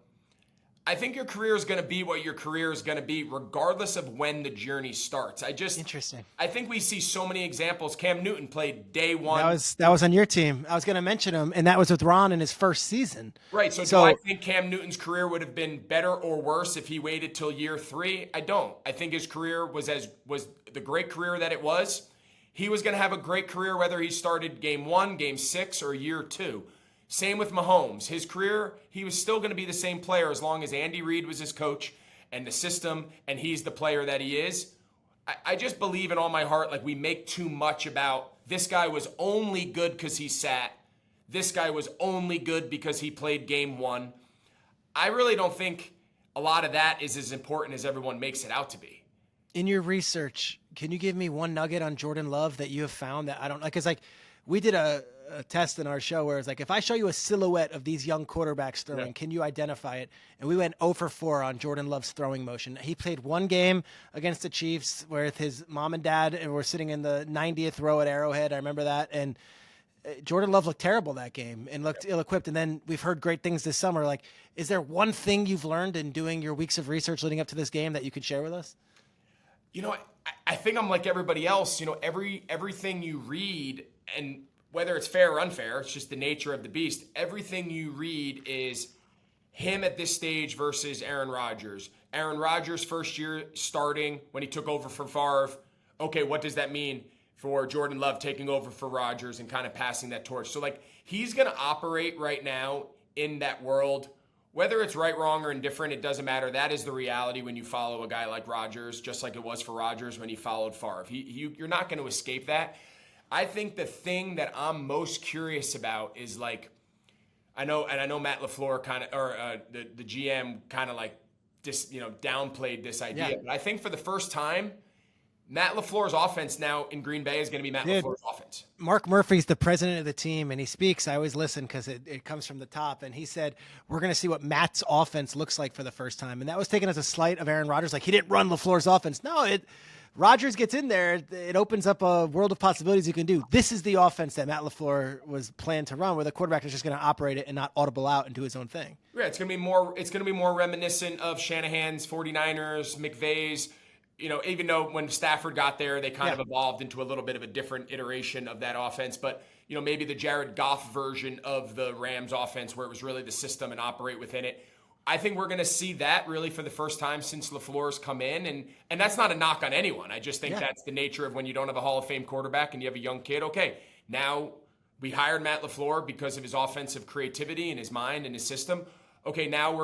Speaker 2: I think your career is going to be what your career is going to be regardless of when the journey starts.
Speaker 1: Interesting.
Speaker 2: I think we see so many examples. Cam Newton played day 1.
Speaker 1: That was on your team. I was going to mention him, and that was with Ron in his first season.
Speaker 2: Right. So do I think Cam Newton's career would have been better or worse if he waited till year 3? I don't. I think his career was the great career that it was. He was going to have a great career whether he started game 1, game 6, or year 2. Same with Mahomes. His career, he was still going to be the same player as long as Andy Reid was his coach and the system, and he's the player that he is. I just believe in all my heart, like, we make too much about this guy was only good because he sat. This guy was only good because he played game 1. I really don't think a lot of that is as important as everyone makes it out to be.
Speaker 1: In your research, can you give me one nugget on Jordan Love that you have found that I don't like? Because, like, we did a test in our show where it's like, if I show you a silhouette of these young quarterbacks throwing, can you identify it? And we went 0 for 4 on Jordan Love's throwing motion. He played one game against the Chiefs where his mom and dad were sitting in the 90th row at Arrowhead. I remember that. And Jordan Love looked terrible that game and looked ill-equipped. And then we've heard great things this summer. Like, is there one thing you've learned in doing your weeks of research leading up to this game that you could share with us?
Speaker 2: You know, I think I'm like everybody else. You know, everything you read, and whether it's fair or unfair, it's just the nature of the beast. Everything you read is him at this stage versus Aaron Rodgers. Aaron Rodgers' first year starting when he took over for Favre. Okay, what does that mean for Jordan Love taking over for Rodgers and kind of passing that torch? So, like, he's going to operate right now in that world. Whether it's right, wrong, or indifferent, it doesn't matter. That is the reality when you follow a guy like Rodgers, just like it was for Rodgers when he followed Favre. You're not going to escape that. I think the thing that I'm most curious about is, like, I know Matt LaFleur kind of, or the GM kind of like downplayed this idea.
Speaker 1: Yeah.
Speaker 2: But I think for the first time, Matt LaFleur's offense now in Green Bay is going to be Matt LaFleur's offense.
Speaker 1: Mark Murphy's the president of the team, and he speaks. I always listen because it comes from the top. And he said, we're going to see what Matt's offense looks like for the first time. And that was taken as a slight of Aaron Rodgers. Like, he didn't run LaFleur's offense. No, Rodgers gets in there, it opens up a world of possibilities you can do. This is the offense that Matt LaFleur was planned to run, where the quarterback is just going to operate it and not audible out and do his own thing.
Speaker 2: Yeah, it's going to be more reminiscent of Shanahan's 49ers, McVay's. You know, even though when Stafford got there, they kind of evolved into a little bit of a different iteration of that offense. But, you know, maybe the Jared Goff version of the Rams offense where it was really the system and operate within it. I think we're going to see that really for the first time since LaFleur's come in. And that's not a knock on anyone. I just think that's the nature of when you don't have a Hall of Fame quarterback and you have a young kid. Okay, now we hired Matt LaFleur because of his offensive creativity and his mind and his system. Okay, now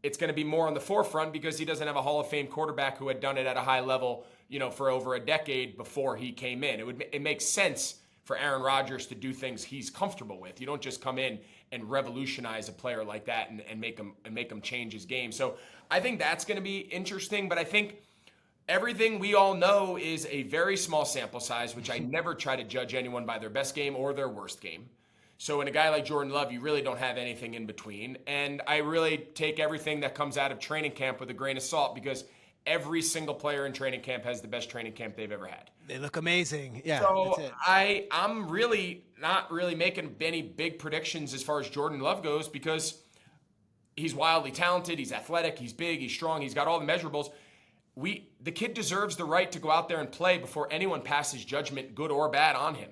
Speaker 2: it's going to be more on the forefront because he doesn't have a Hall of Fame quarterback who had done it at a high level, you know, for over a decade before he came in. It makes sense for Aaron Rodgers to do things he's comfortable with. You don't just come in and revolutionize a player like that and make him change his game. So I think that's going to be interesting. But I think everything we all know is a very small sample size, which I never try to judge anyone by their best game or their worst game. So in a guy like Jordan Love, you really don't have anything in between. And I really take everything that comes out of training camp with a grain of salt because every single player in training camp has the best training camp they've ever had.
Speaker 1: They look amazing. Yeah.
Speaker 2: So
Speaker 1: that's it.
Speaker 2: I'm really not really making any big predictions as far as Jordan Love goes because he's wildly talented, he's athletic, he's big, he's strong, he's got all the measurables. The kid deserves the right to go out there and play before anyone passes judgment, good or bad, on him.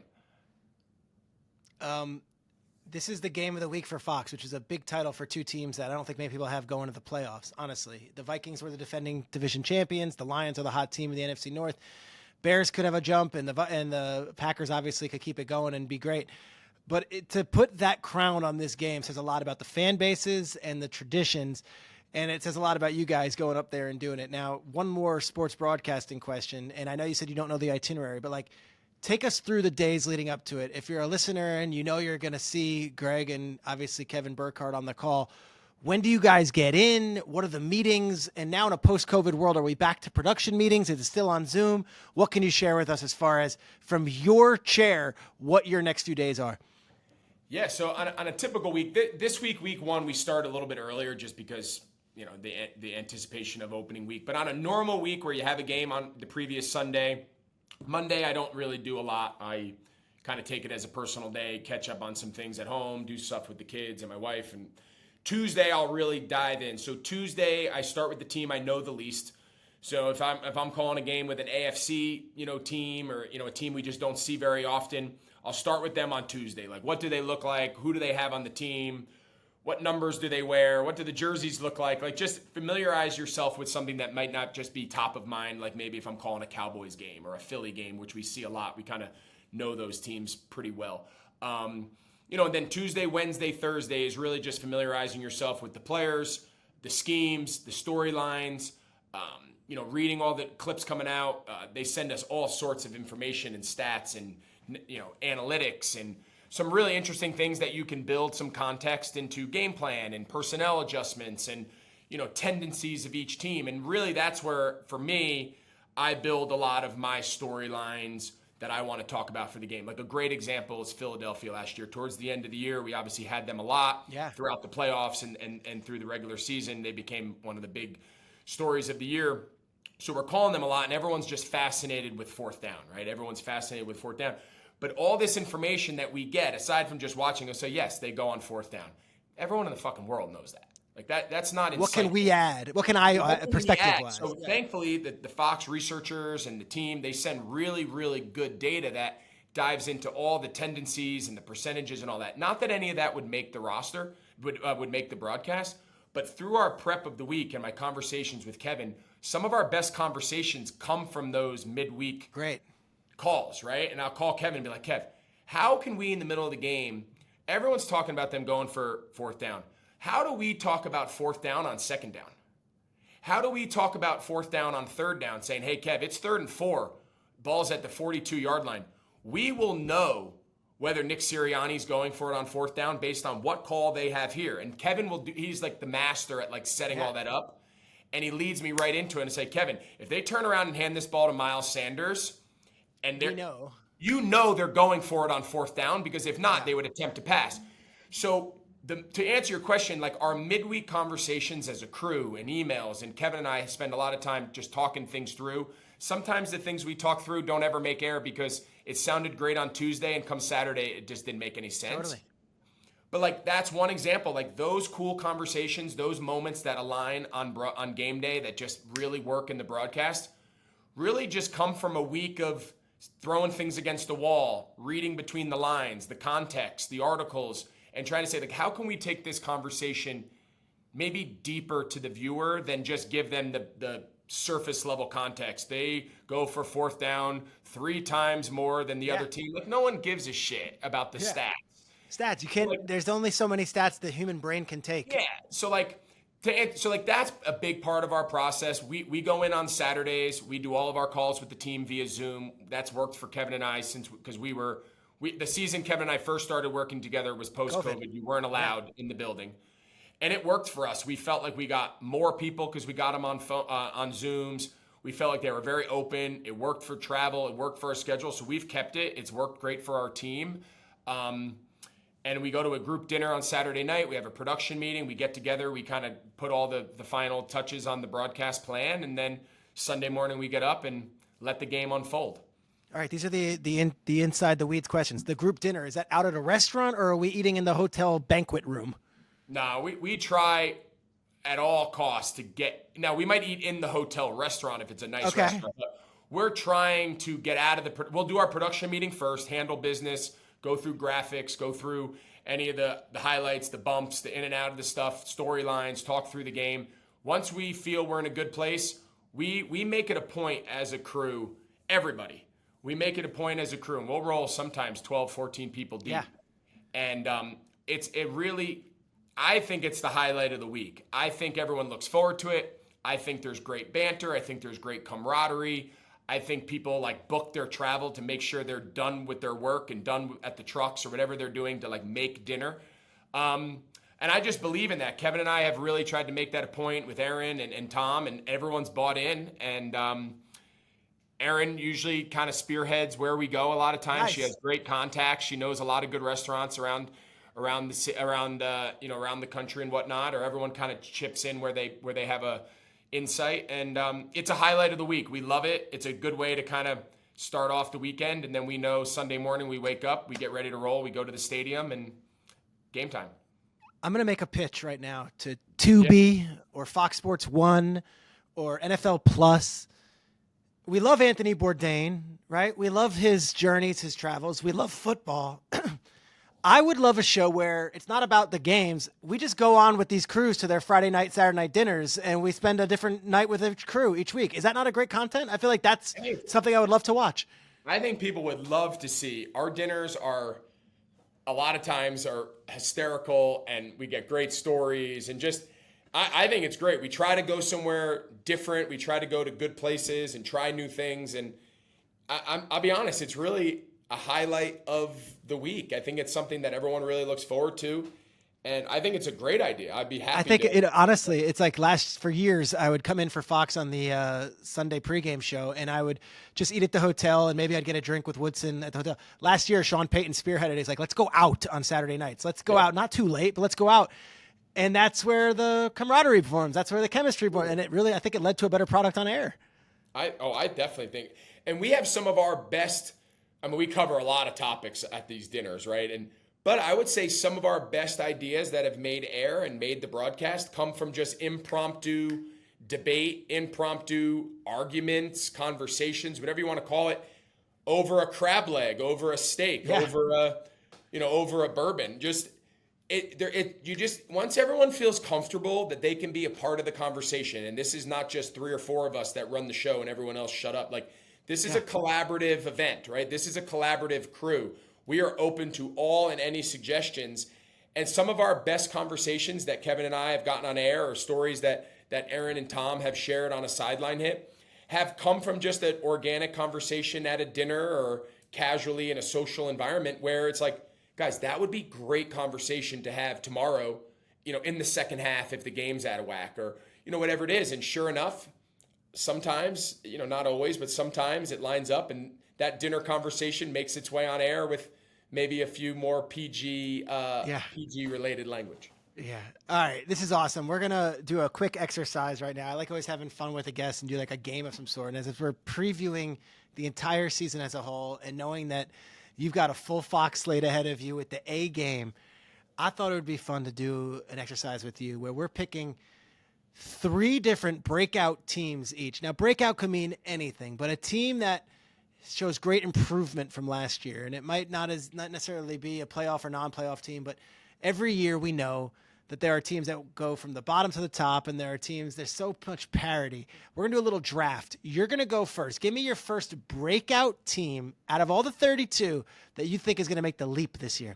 Speaker 1: This is the game of the week for Fox, which is a big title for two teams that I don't think many people have going to the playoffs, honestly. The Vikings were the defending division champions. The Lions are the hot team in the NFC North. Bears could have a jump, and the Packers obviously could keep it going and be great. But to put that crown on this game says a lot about the fan bases and the traditions, and it says a lot about you guys going up there and doing it. Now, one more sports broadcasting question, and I know you said you don't know the itinerary, but, like, take us through the days leading up to it. If you're a listener and you know you're going to see Greg and obviously Kevin Burkhardt on the call, when do you guys get in? What are the meetings? And now in a post-COVID world, are we back to production meetings? Is it still on Zoom? What can you share with us as far as from your chair, what your next few days are?
Speaker 2: Yeah, so on a typical week, this week, week one, we start a little bit earlier just because, the anticipation of opening week. But on a normal week where you have a game on the previous Sunday, Monday, I don't really do a lot. I kind of take it as a personal day, catch up on some things at home, do stuff with the kids and my wife. And Tuesday, I'll really dive in. So Tuesday, I start with the team I know the least. So if I'm calling a game with an AFC, team or, a team we just don't see very often, I'll start with them on Tuesday. Like, what do they look like? Who do they have on the team? What numbers do they wear? What do the jerseys look like? Like, just familiarize yourself with something that might not just be top of mind. Like maybe if I'm calling a Cowboys game or a Philly game, which we see a lot, we kind of know those teams pretty well. And then Tuesday, Wednesday, Thursday is really just familiarizing yourself with the players, the schemes, the storylines, reading all the clips coming out. They send us all sorts of information and stats and, analytics and some really interesting things that you can build some context into game plan and personnel adjustments and, tendencies of each team. And really that's where, for me, I build a lot of my storylines that I want to talk about for the game. Like a great example is Philadelphia last year. Towards the end of the year, we obviously had them a lot throughout the playoffs and through the regular season. They became one of the big stories of the year. So we're calling them a lot, and everyone's just fascinated with fourth down, right? Everyone's fascinated with fourth down. But all this information that we get, aside from just watching us say, yes, they go on fourth down. Everyone in the fucking world knows that. Like that's not insightful.
Speaker 1: What can we add? What can I, perspective-wise?
Speaker 2: So thankfully, the Fox researchers and the team, they send really, really good data that dives into all the tendencies and the percentages and all that. Not that any of that would make the roster, would make the broadcast, but through our prep of the week and my conversations with Kevin, some of our best conversations come from those midweek calls, right? And I'll call Kevin and be like, Kev, how can we in the middle of the game, everyone's talking about them going for fourth down. How do we talk about fourth down on second down? How do we talk about fourth down on third down, saying, hey, Kev, it's 3rd and 4, ball's at the 42-yard line. We will know whether Nick Sirianni's going for it on fourth down based on what call they have here. And Kevin he's like the master at like setting all that up. And he leads me right into it and say, Kevin, if they turn around and hand this ball to Miles Sanders, and they're they're going for it on fourth down, because if not, they would attempt to pass. So to answer your question, like our midweek conversations as a crew and emails, and Kevin and I spend a lot of time just talking things through. Sometimes the things we talk through don't ever make air because it sounded great on Tuesday, and come Saturday, it just didn't make any sense.
Speaker 1: Totally.
Speaker 2: But like that's one example. Like those cool conversations, those moments that align on game day that just really work in the broadcast, really just come from a week of throwing things against the wall, reading between the lines, the context, the articles, and trying to say, like, how can we take this conversation maybe deeper to the viewer than just give them the surface level context. They go for fourth down 3 times more than the other team. Like no one gives a shit about the stats.
Speaker 1: Stats. You can't. There's only so many stats the human brain can take.
Speaker 2: Yeah. So that's a big part of our process. We go in on Saturdays. We do all of our calls with the team via Zoom. That's worked for Kevin and I because the season Kevin and I first started working together was post-COVID. You weren't allowed in the building, and it worked for us. We felt like we got more people because we got them on Zooms. We felt like they were very open. It worked for travel. It worked for our schedule. So we've kept it. It's worked great for our team. And we go to a group dinner on Saturday night. We have a production meeting. We get together. We kind of put all the final touches on the broadcast plan. And then Sunday morning we get up and let the game unfold.
Speaker 1: All right. These are the inside the weeds questions. The group dinner, is that out at a restaurant or are we eating in the hotel banquet room? No,
Speaker 2: we try at all costs to get. Now, we might eat in the hotel restaurant if it's a nice restaurant. But we're trying to get out of we'll do our production meeting first, handle business, go through graphics, go through any of the highlights, the bumps, the in and out of the stuff, storylines, talk through the game. Once we feel we're in a good place, we make it a point as a crew, everybody. We make it a point as a crew, and we'll roll sometimes 12, 14 people deep. Yeah. And I think it's the highlight of the week. I think everyone looks forward to it. I think there's great banter. I think there's great camaraderie. I think people book their travel to make sure they're done with their work and done at the trucks or whatever they're doing to make dinner. And I just believe in that. Kevin and I have really tried to make that a point with Aaron and Tom, and everyone's bought in. And Aaron usually kind of spearheads where we go a lot of times. Nice. She has great contacts. She knows a lot of good restaurants around around the country and whatnot, or everyone kind of chips in where they have a insight. And it's a highlight of the week. We love it. It's a good way to kind of start off the weekend, and then we know Sunday morning we wake up, we get ready to roll, we go to the stadium, and game time.
Speaker 1: I'm going to make a pitch right now to Tubi or Fox Sports 1 or NFL Plus. We love Anthony Bourdain, right? We love his journeys, his travels. We love football. I would love a show where it's not about the games. We just go on with these crews to their Friday night, Saturday night dinners, and we spend a different night with each crew each week. Is that not a great content? I feel like that's something I would love to watch.
Speaker 2: I think people would love to see. Our dinners are a lot of times are hysterical, and we get great stories, and just I think it's great. We try to go somewhere different. We try to go to good places and try new things. And I'll be honest, it's really a highlight of the week. I think it's something that everyone really looks forward to. And I think it's a great idea. I'd be happy.
Speaker 1: I think honestly, it's like for years, I would come in for Fox on the Sunday pregame show, and I would just eat at the hotel, and maybe I'd get a drink with Woodson at the hotel. Last year, Sean Payton spearheaded it. He's like, let's go out on Saturday nights. Let's go out, not too late, but let's go out. And that's where the camaraderie forms. That's where the chemistry forms. And I think it led to a better product on air.
Speaker 2: I definitely think. And we have some of our best, we cover a lot of topics at these dinners, right? But I would say some of our best ideas that have made air and made the broadcast come from just impromptu debate, impromptu arguments, conversations, whatever you want to call it, over a crab leg, over a steak, over a bourbon. Once everyone feels comfortable that they can be a part of the conversation, and this is not just 3 or 4 of us that run the show and everyone else shut up. Like, this is a collaborative event, right? This is a collaborative crew. We are open to all and any suggestions. And some of our best conversations that Kevin and I have gotten on air, or stories that Aaron and Tom have shared on a sideline hit, have come from just an organic conversation at a dinner or casually in a social environment where it's like, guys, that would be great conversation to have tomorrow, in the second half if the game's out of whack, or, whatever it is. And sure enough, sometimes, not always, but sometimes it lines up, and that dinner conversation makes its way on air with maybe a few more PG related language.
Speaker 1: Yeah. All right. This is awesome. We're going to do a quick exercise right now. I like always having fun with a guest and do like a game of some sort. And as if we're previewing the entire season as a whole and knowing that you've got a full Fox slate ahead of you with the A game, I thought it would be fun to do an exercise with you where we're picking 3 different breakout teams each. Now, breakout could mean anything, but a team that shows great improvement from last year. And it might not necessarily be a playoff or non-playoff team, but every year we know that there are teams that go from the bottom to the top, and there's so much parity. We're going to do a little draft. You're going to go first. Give me your first breakout team out of all the 32 that you think is going to make the leap this year.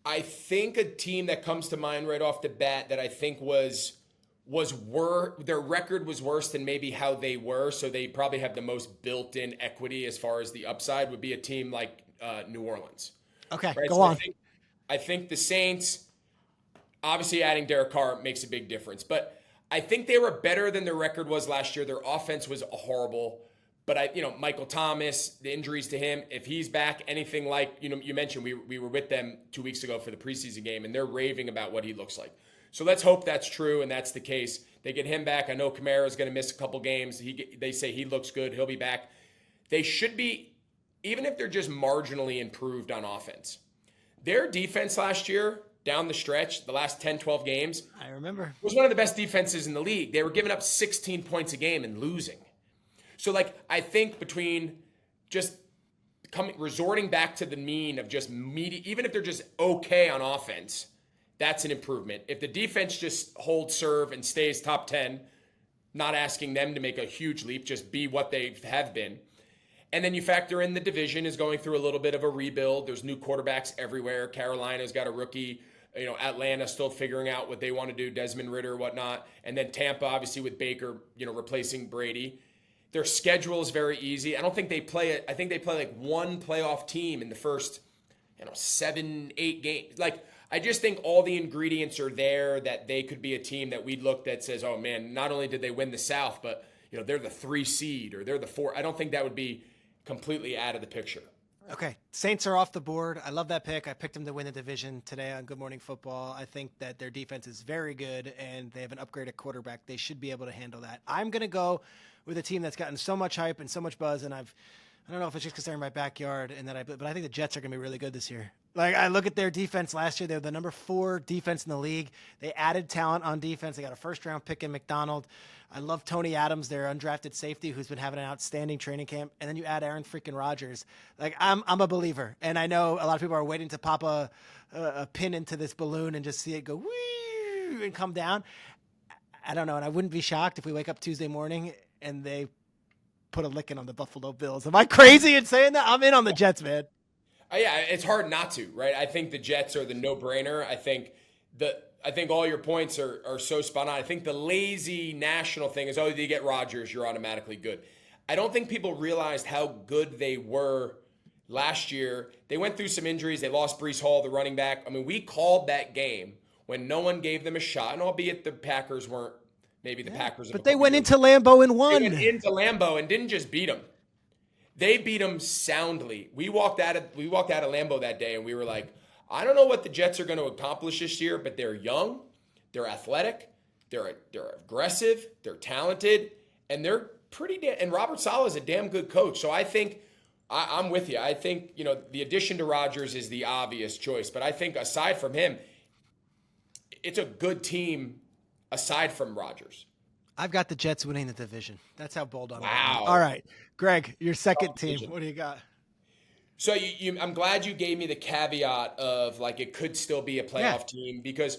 Speaker 2: I think a team that comes to mind right off the bat that I think their record was worse than maybe how they were, so they probably have the most built-in equity as far as the upside, would be a team like New Orleans.
Speaker 1: Okay,
Speaker 2: right?
Speaker 1: go on.
Speaker 2: I think the Saints, obviously adding Derek Carr makes a big difference, but I think they were better than their record was last year. Their offense was horrible, but Michael Thomas, the injuries to him, if he's back, anything like, you mentioned, we were with them 2 weeks ago for the preseason game, and they're raving about what he looks like. So let's hope that's true and that's the case. They get him back. I know Kamara is going to miss a couple games. They say he looks good. He'll be back. They should be, even if they're just marginally improved on offense. Their defense last year, down the stretch, the last 10, 12 games,
Speaker 1: I remember,
Speaker 2: was one of the best defenses in the league. They were giving up 16 points a game and losing. So, I think between just resorting back to the mean of just even if they're just okay on offense, that's an improvement. If the defense just holds serve and stays top 10, not asking them to make a huge leap, just be what they have been. And then you factor in the division is going through a little bit of a rebuild. There's new quarterbacks everywhere. Carolina's got a rookie. Atlanta still figuring out what they want to do, Desmond Ridder, whatnot. And then Tampa, obviously, with Baker, replacing Brady. Their schedule is very easy. I don't think they play it. I think they play like one playoff team in the first, 7, 8 games. I just think all the ingredients are there that they could be a team that we'd look that says, oh man, not only did they win the South, but they're the 3 seed or they're the 4. I don't think that would be completely out of the picture.
Speaker 1: Okay, Saints are off the board. I love that pick. I picked them to win the division today on Good Morning Football. I think that their defense is very good, and they have an upgraded quarterback. They should be able to handle that. I'm going to go with a team that's gotten so much hype and so much buzz, and I don't know if it's just because they're in my backyard, but I think the Jets are going to be really good this year. Like, I look at their defense last year; they were the number 4 defense in the league. They added talent on defense. They got a first-round pick in McDonald. I love Tony Adams, their undrafted safety, who's been having an outstanding training camp. And then you add Aaron freaking Rodgers. Like, I'm a believer, and I know a lot of people are waiting to pop a pin into this balloon and just see it go whee and come down. I don't know, and I wouldn't be shocked if we wake up Tuesday morning and they put a licking on the Buffalo Bills. Am I crazy in saying that? I'm in on the Jets, man.
Speaker 2: Yeah, it's hard not to, right? I think the Jets are the no-brainer. I think all your points are so spot on. I think the lazy national thing is, you get Rodgers, you're automatically good. I don't think people realized how good they were last year. They went through some injuries. They lost Breece Hall, the running back. I mean, we called that game when no one gave them a shot, and albeit the Packers weren't maybe the Packers.
Speaker 1: But they went into Lambeau and won.
Speaker 2: They went into Lambeau and didn't just beat them. They beat them soundly. We walked out of Lambeau that day, and we were like, I don't know what the Jets are going to accomplish this year, but they're young, they're athletic, they're aggressive, they're talented, and they're and Robert Saleh is a damn good coach. So I think I'm with you. I think the addition to Rodgers is the obvious choice, but I think aside from him, it's a good team aside from Rodgers.
Speaker 1: I've got the Jets winning the division. That's how bold I'm.
Speaker 2: Wow.
Speaker 1: All right, Greg, your second team. What do you got?
Speaker 2: So I'm glad you gave me the caveat of like it could still be a playoff team, because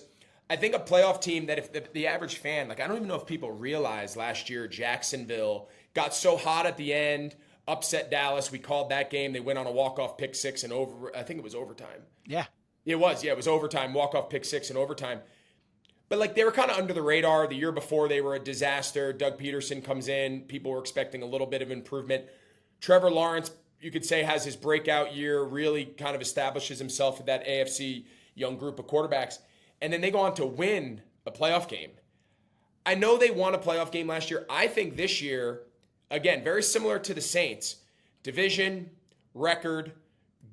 Speaker 2: I think a playoff team that if the average fan, like I don't even know if people realize last year Jacksonville got so hot at the end, upset Dallas. We called that game. They went on a walk-off pick 6 and I think it was overtime.
Speaker 1: Yeah.
Speaker 2: It was overtime, walk-off pick 6 and overtime. But like they were kind of under the radar. The year before they were a disaster. Doug Peterson comes in. People were expecting a little bit of improvement. Trevor Lawrence, you could say, has his breakout year, really kind of establishes himself with that AFC young group of quarterbacks. And then they go on to win a playoff game. I know they won a playoff game last year. I think this year, again, very similar to the Saints, division, record,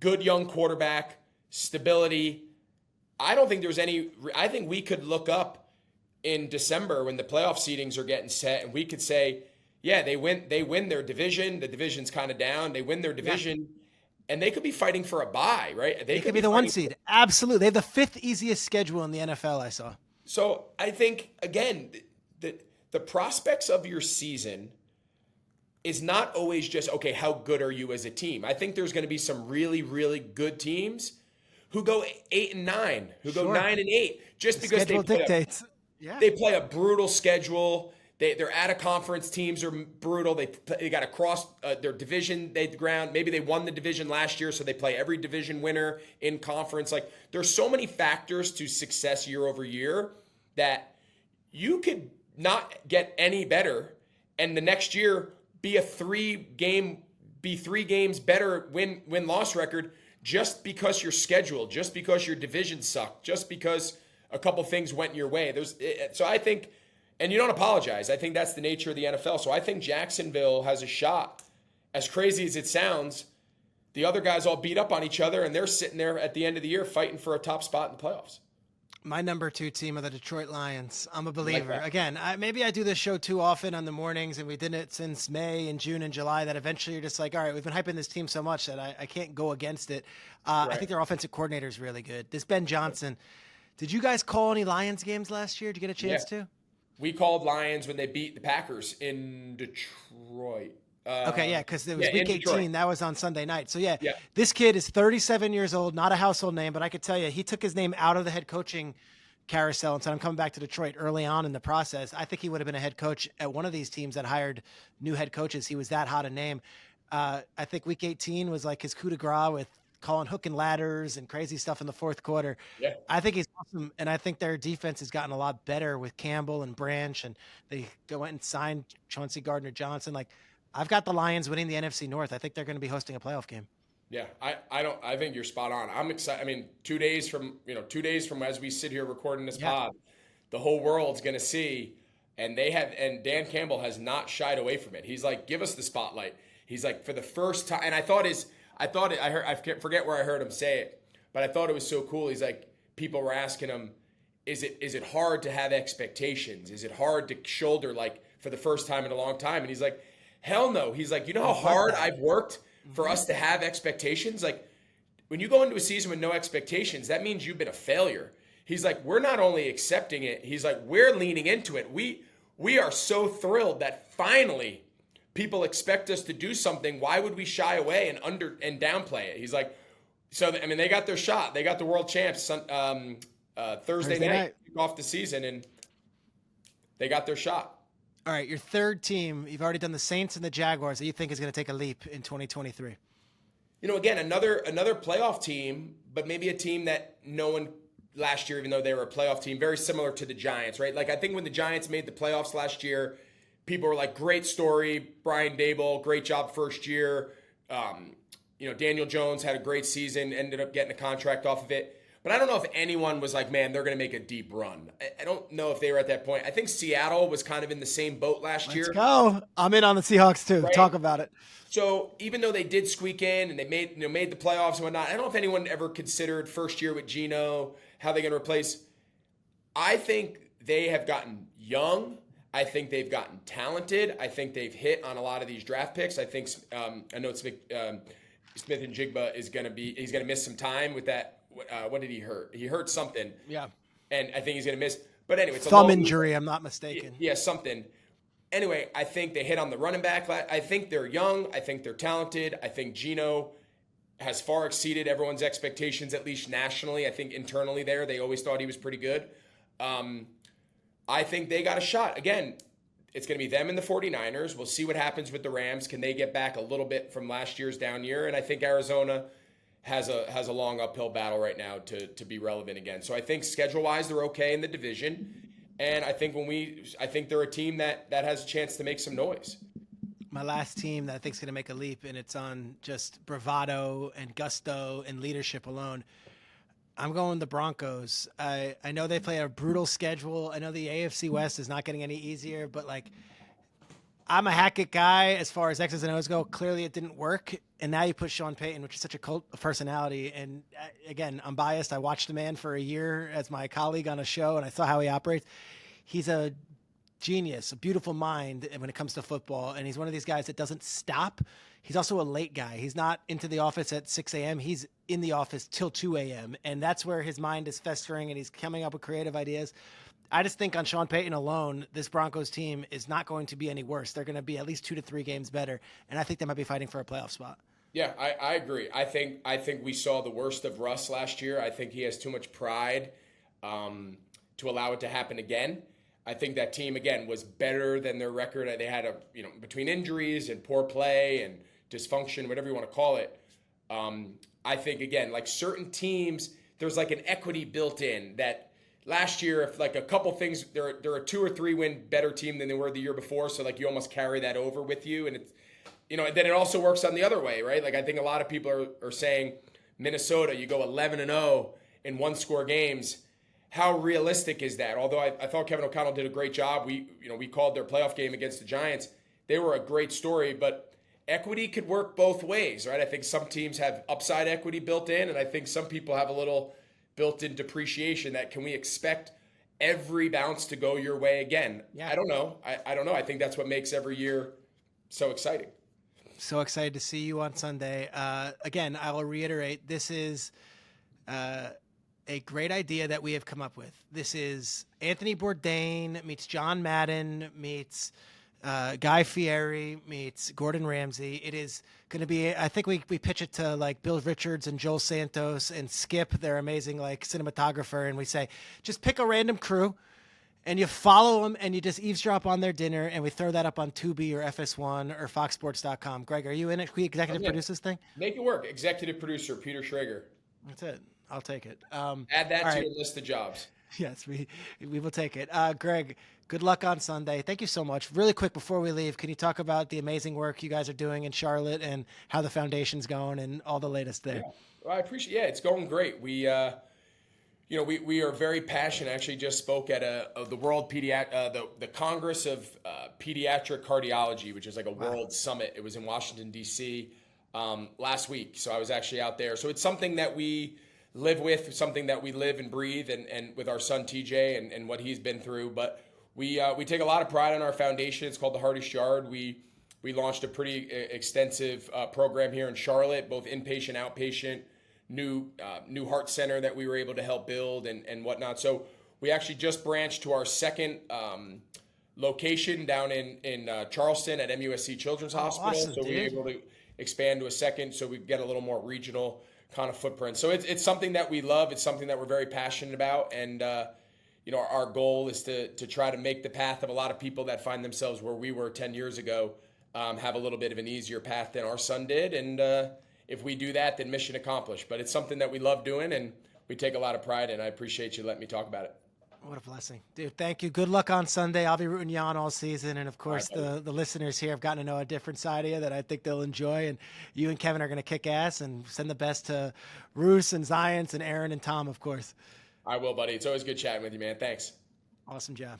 Speaker 2: good young quarterback, stability. I don't think there's I think we could look up in December when the playoff seedings are getting set and we could say, yeah, they win their division. The division's kind of down. They win their division, and they could be fighting for a bye, right?
Speaker 1: They could be the 1 seed. Absolutely. They have the 5th easiest schedule in the NFL, I saw.
Speaker 2: So I think, again, the prospects of your season is not always just, okay, how good are you as a team? I think there's going to be some really, really good teams who go 8-9, who go 9-8, just because
Speaker 1: schedule dictates.
Speaker 2: They play a brutal schedule. Their out-of-conference teams are brutal. They got to cross their division. Maybe they won the division last year, so they play every division winner in conference. Like, there's so many factors to success year over year that you could not get any better, and the next year be 3 games better win-loss record just because your schedule, just because your division sucked, just because a couple things went your way. So I think. And you don't apologize. I think that's the nature of the NFL. So I think Jacksonville has a shot. As crazy as it sounds, the other guys all beat up on each other, and they're sitting there at the end of the year fighting for a top spot in the playoffs.
Speaker 1: My number 2 team are the Detroit Lions. I'm a believer. Again, maybe I do this show too often on the mornings, and we did it since May and June and July, that eventually you're just like, all right, we've been hyping this team so much that I can't go against it. I think their offensive coordinator is really good. This Ben Johnson. Did you guys call any Lions games last year? Did you get a chance to?
Speaker 2: We called Lions when they beat the Packers in Detroit.
Speaker 1: Because it was week 18. That was on Sunday night. So, this kid is 37 years old, not a household name, but I could tell you he took his name out of the head coaching carousel and said, I'm coming back to Detroit early on in the process. I think he would have been a head coach at one of these teams that hired new head coaches. He was that hot a name. I think week 18 was like his coup de grace with calling hook and ladders and crazy stuff in the fourth quarter. Yeah. I think he's awesome, and I think their defense has gotten a lot better with Campbell and Branch, and they went and signed Chauncey Gardner-Johnson. Like, I've got the Lions winning the NFC North. I think they're going to be hosting a playoff game.
Speaker 2: Yeah, I think you're spot on. I'm excited. I mean, 2 days from as we sit here recording this pod, the whole world's going to see, and Dan Campbell has not shied away from it. He's like, give us the spotlight. He's like, for the first time, and I I thought it. I heard. I forget where I heard him say it, but I thought it was so cool. He's like, people were asking him, "Is it hard to have expectations? Is it hard to shoulder like for the first time in a long time?" And he's like, "Hell no." He's like, "You know how hard I've worked for us to have expectations? Like, when you go into a season with no expectations, that means you've been a failure." He's like, "We're not only accepting it. He's like, we're leaning into it. We are so thrilled that finally." People expect us to do something. Why would we shy away and downplay it? He's like, so I mean, they got their shot. They got the world champs Thursday night kick off the season, and they got their shot.
Speaker 1: All right, your third team. You've already done the Saints and the Jaguars that you think is going to take a leap in 2023.
Speaker 2: Again, another playoff team, but maybe a team that no one last year, even though they were a playoff team, very similar to the Giants, right? Like I think when the Giants made the playoffs last year, people were like, great story, Brian Daboll, great job first year. Daniel Jones had a great season, ended up getting a contract off of it. But I don't know if anyone was like, man, they're going to make a deep run. I don't know if they were at that point. I think Seattle was kind of in the same boat last year.
Speaker 1: Let's go. I'm in on the Seahawks too.
Speaker 2: Right?
Speaker 1: Talk about it.
Speaker 2: So even though they did squeak in and they made the playoffs and whatnot, I don't know if anyone ever considered first year with Geno, how they're going to replace. I think they have gotten young. I think they've gotten talented. I think they've hit on a lot of these draft picks. I think I know Smith and Jigba he's going to miss some time with that. What did he hurt? He hurt something.
Speaker 1: Yeah.
Speaker 2: And I think he's going to miss. But anyway, it's
Speaker 1: thumb injury. I'm not mistaken.
Speaker 2: Yeah, something. Anyway, I think they hit on the running back. I think they're young. I think they're talented. I think Geno has far exceeded everyone's expectations, at least nationally. I think internally they always thought he was pretty good. I think they got a shot. Again, it's going to be them and the 49ers. We'll see what happens with the Rams. Can they get back a little bit from last year's down year? And I think Arizona has a long uphill battle right now to be relevant again. So I think schedule-wise they're okay in the division. And I think they're a team that has a chance to make some noise.
Speaker 1: My last team that I think is going to make a leap, and it's on just bravado and gusto and leadership alone. I'm going the Broncos. I know they play a brutal schedule. I know the AFC West is not getting any easier, but like I'm a Hackett guy as far as X's and O's go. Clearly it didn't work. And now you put Sean Payton, which is such a cult personality. And again, I'm biased. I watched the man for a year as my colleague on a show, and I saw how he operates. He's a genius, a beautiful mind when it comes to football. And he's one of these guys that doesn't stop. He's also a late guy. He's not into the office at 6 a.m. He's in the office till 2 a.m. And that's where his mind is festering, and he's coming up with creative ideas. I just think on Sean Payton alone, this Broncos team is not going to be any worse. They're going to be at least 2 to 3 games better. And I think they might be fighting for a playoff spot.
Speaker 2: Yeah, I agree. I think we saw the worst of Russ last year. I think he has too much pride to allow it to happen again. I think that team, again, was better than their record. They had between injuries and poor play and dysfunction, whatever you want to call it. I think, again, like certain teams, there's like an equity built in that last year, if like a couple things, they're a 2 or 3 win better team than they were the year before. So like you almost carry that over with you. And it's, then it also works on the other way, right? Like I think a lot of people are saying Minnesota, you go 11-0 in 1-score games. How realistic is that? Although I thought Kevin O'Connell did a great job. We called their playoff game against the Giants. They were a great story, but equity could work both ways, right? I think some teams have upside equity built in, and I think some people have a little built-in depreciation that can we expect every bounce to go your way again? Yeah. I don't know. I don't know. I think that's what makes every year so exciting.
Speaker 1: So excited to see you on Sunday. Again, I will reiterate, this is a great idea that we have come up with. This is Anthony Bourdain meets John Madden meets Guy Fieri meets Gordon Ramsay. It is going to be, I think we pitch it to like Bill Richards and Joel Santos and Skip, their amazing like cinematographer. And we say, just pick a random crew and you follow them and you just eavesdrop on their dinner. And we throw that up on Tubi or FS1 or FoxSports.com. Greg, are you in it? Can we executive produce this thing?
Speaker 2: Make it work. Executive producer, Peter Schrager.
Speaker 1: That's it. I'll take it.
Speaker 2: Add that to your list of jobs.
Speaker 1: Yes, we will take it. Greg, good luck on Sunday. Thank you so much. Really quick before we leave, can you talk about the amazing work you guys are doing in Charlotte and how the foundation's going and all the latest there?
Speaker 2: Yeah. Well, I appreciate. Yeah, it's going great. We are very passionate. I actually just spoke at the World the Congress of Pediatric Cardiology, which is like a world summit. It was in Washington D.C. last week. So I was actually out there. So it's something that we live with, something that we live and breathe, and with our son TJ and what he's been through. But we take a lot of pride in our foundation. It's called the Hardest Yard. We launched a pretty extensive program here in Charlotte, both inpatient, outpatient, new heart center that we were able to help build and whatnot. So we actually just branched to our second location down in Charleston at MUSC Children's Hospital.
Speaker 1: Awesome,
Speaker 2: so we were able to expand to a second, so we get a little more regional kind of footprint. So it's something that we love. It's something that we're very passionate about, and our goal is to try to make the path of a lot of people that find themselves where we were 10 years ago have a little bit of an easier path than our son did. And if we do that, then mission accomplished. But it's something that we love doing, and we take a lot of pride in. I appreciate you letting me talk about it.
Speaker 1: What a blessing. Dude, thank you. Good luck on Sunday. I'll be rooting you on all season. And, of course,
Speaker 2: right,
Speaker 1: the listeners here have gotten to know a different side of you that I think they'll enjoy. And you and Kevin are going to kick ass, and send the best to Roos and Zions and Aaron and Tom, of course.
Speaker 2: I will, buddy. It's always good chatting with you, man. Thanks.
Speaker 1: Awesome job.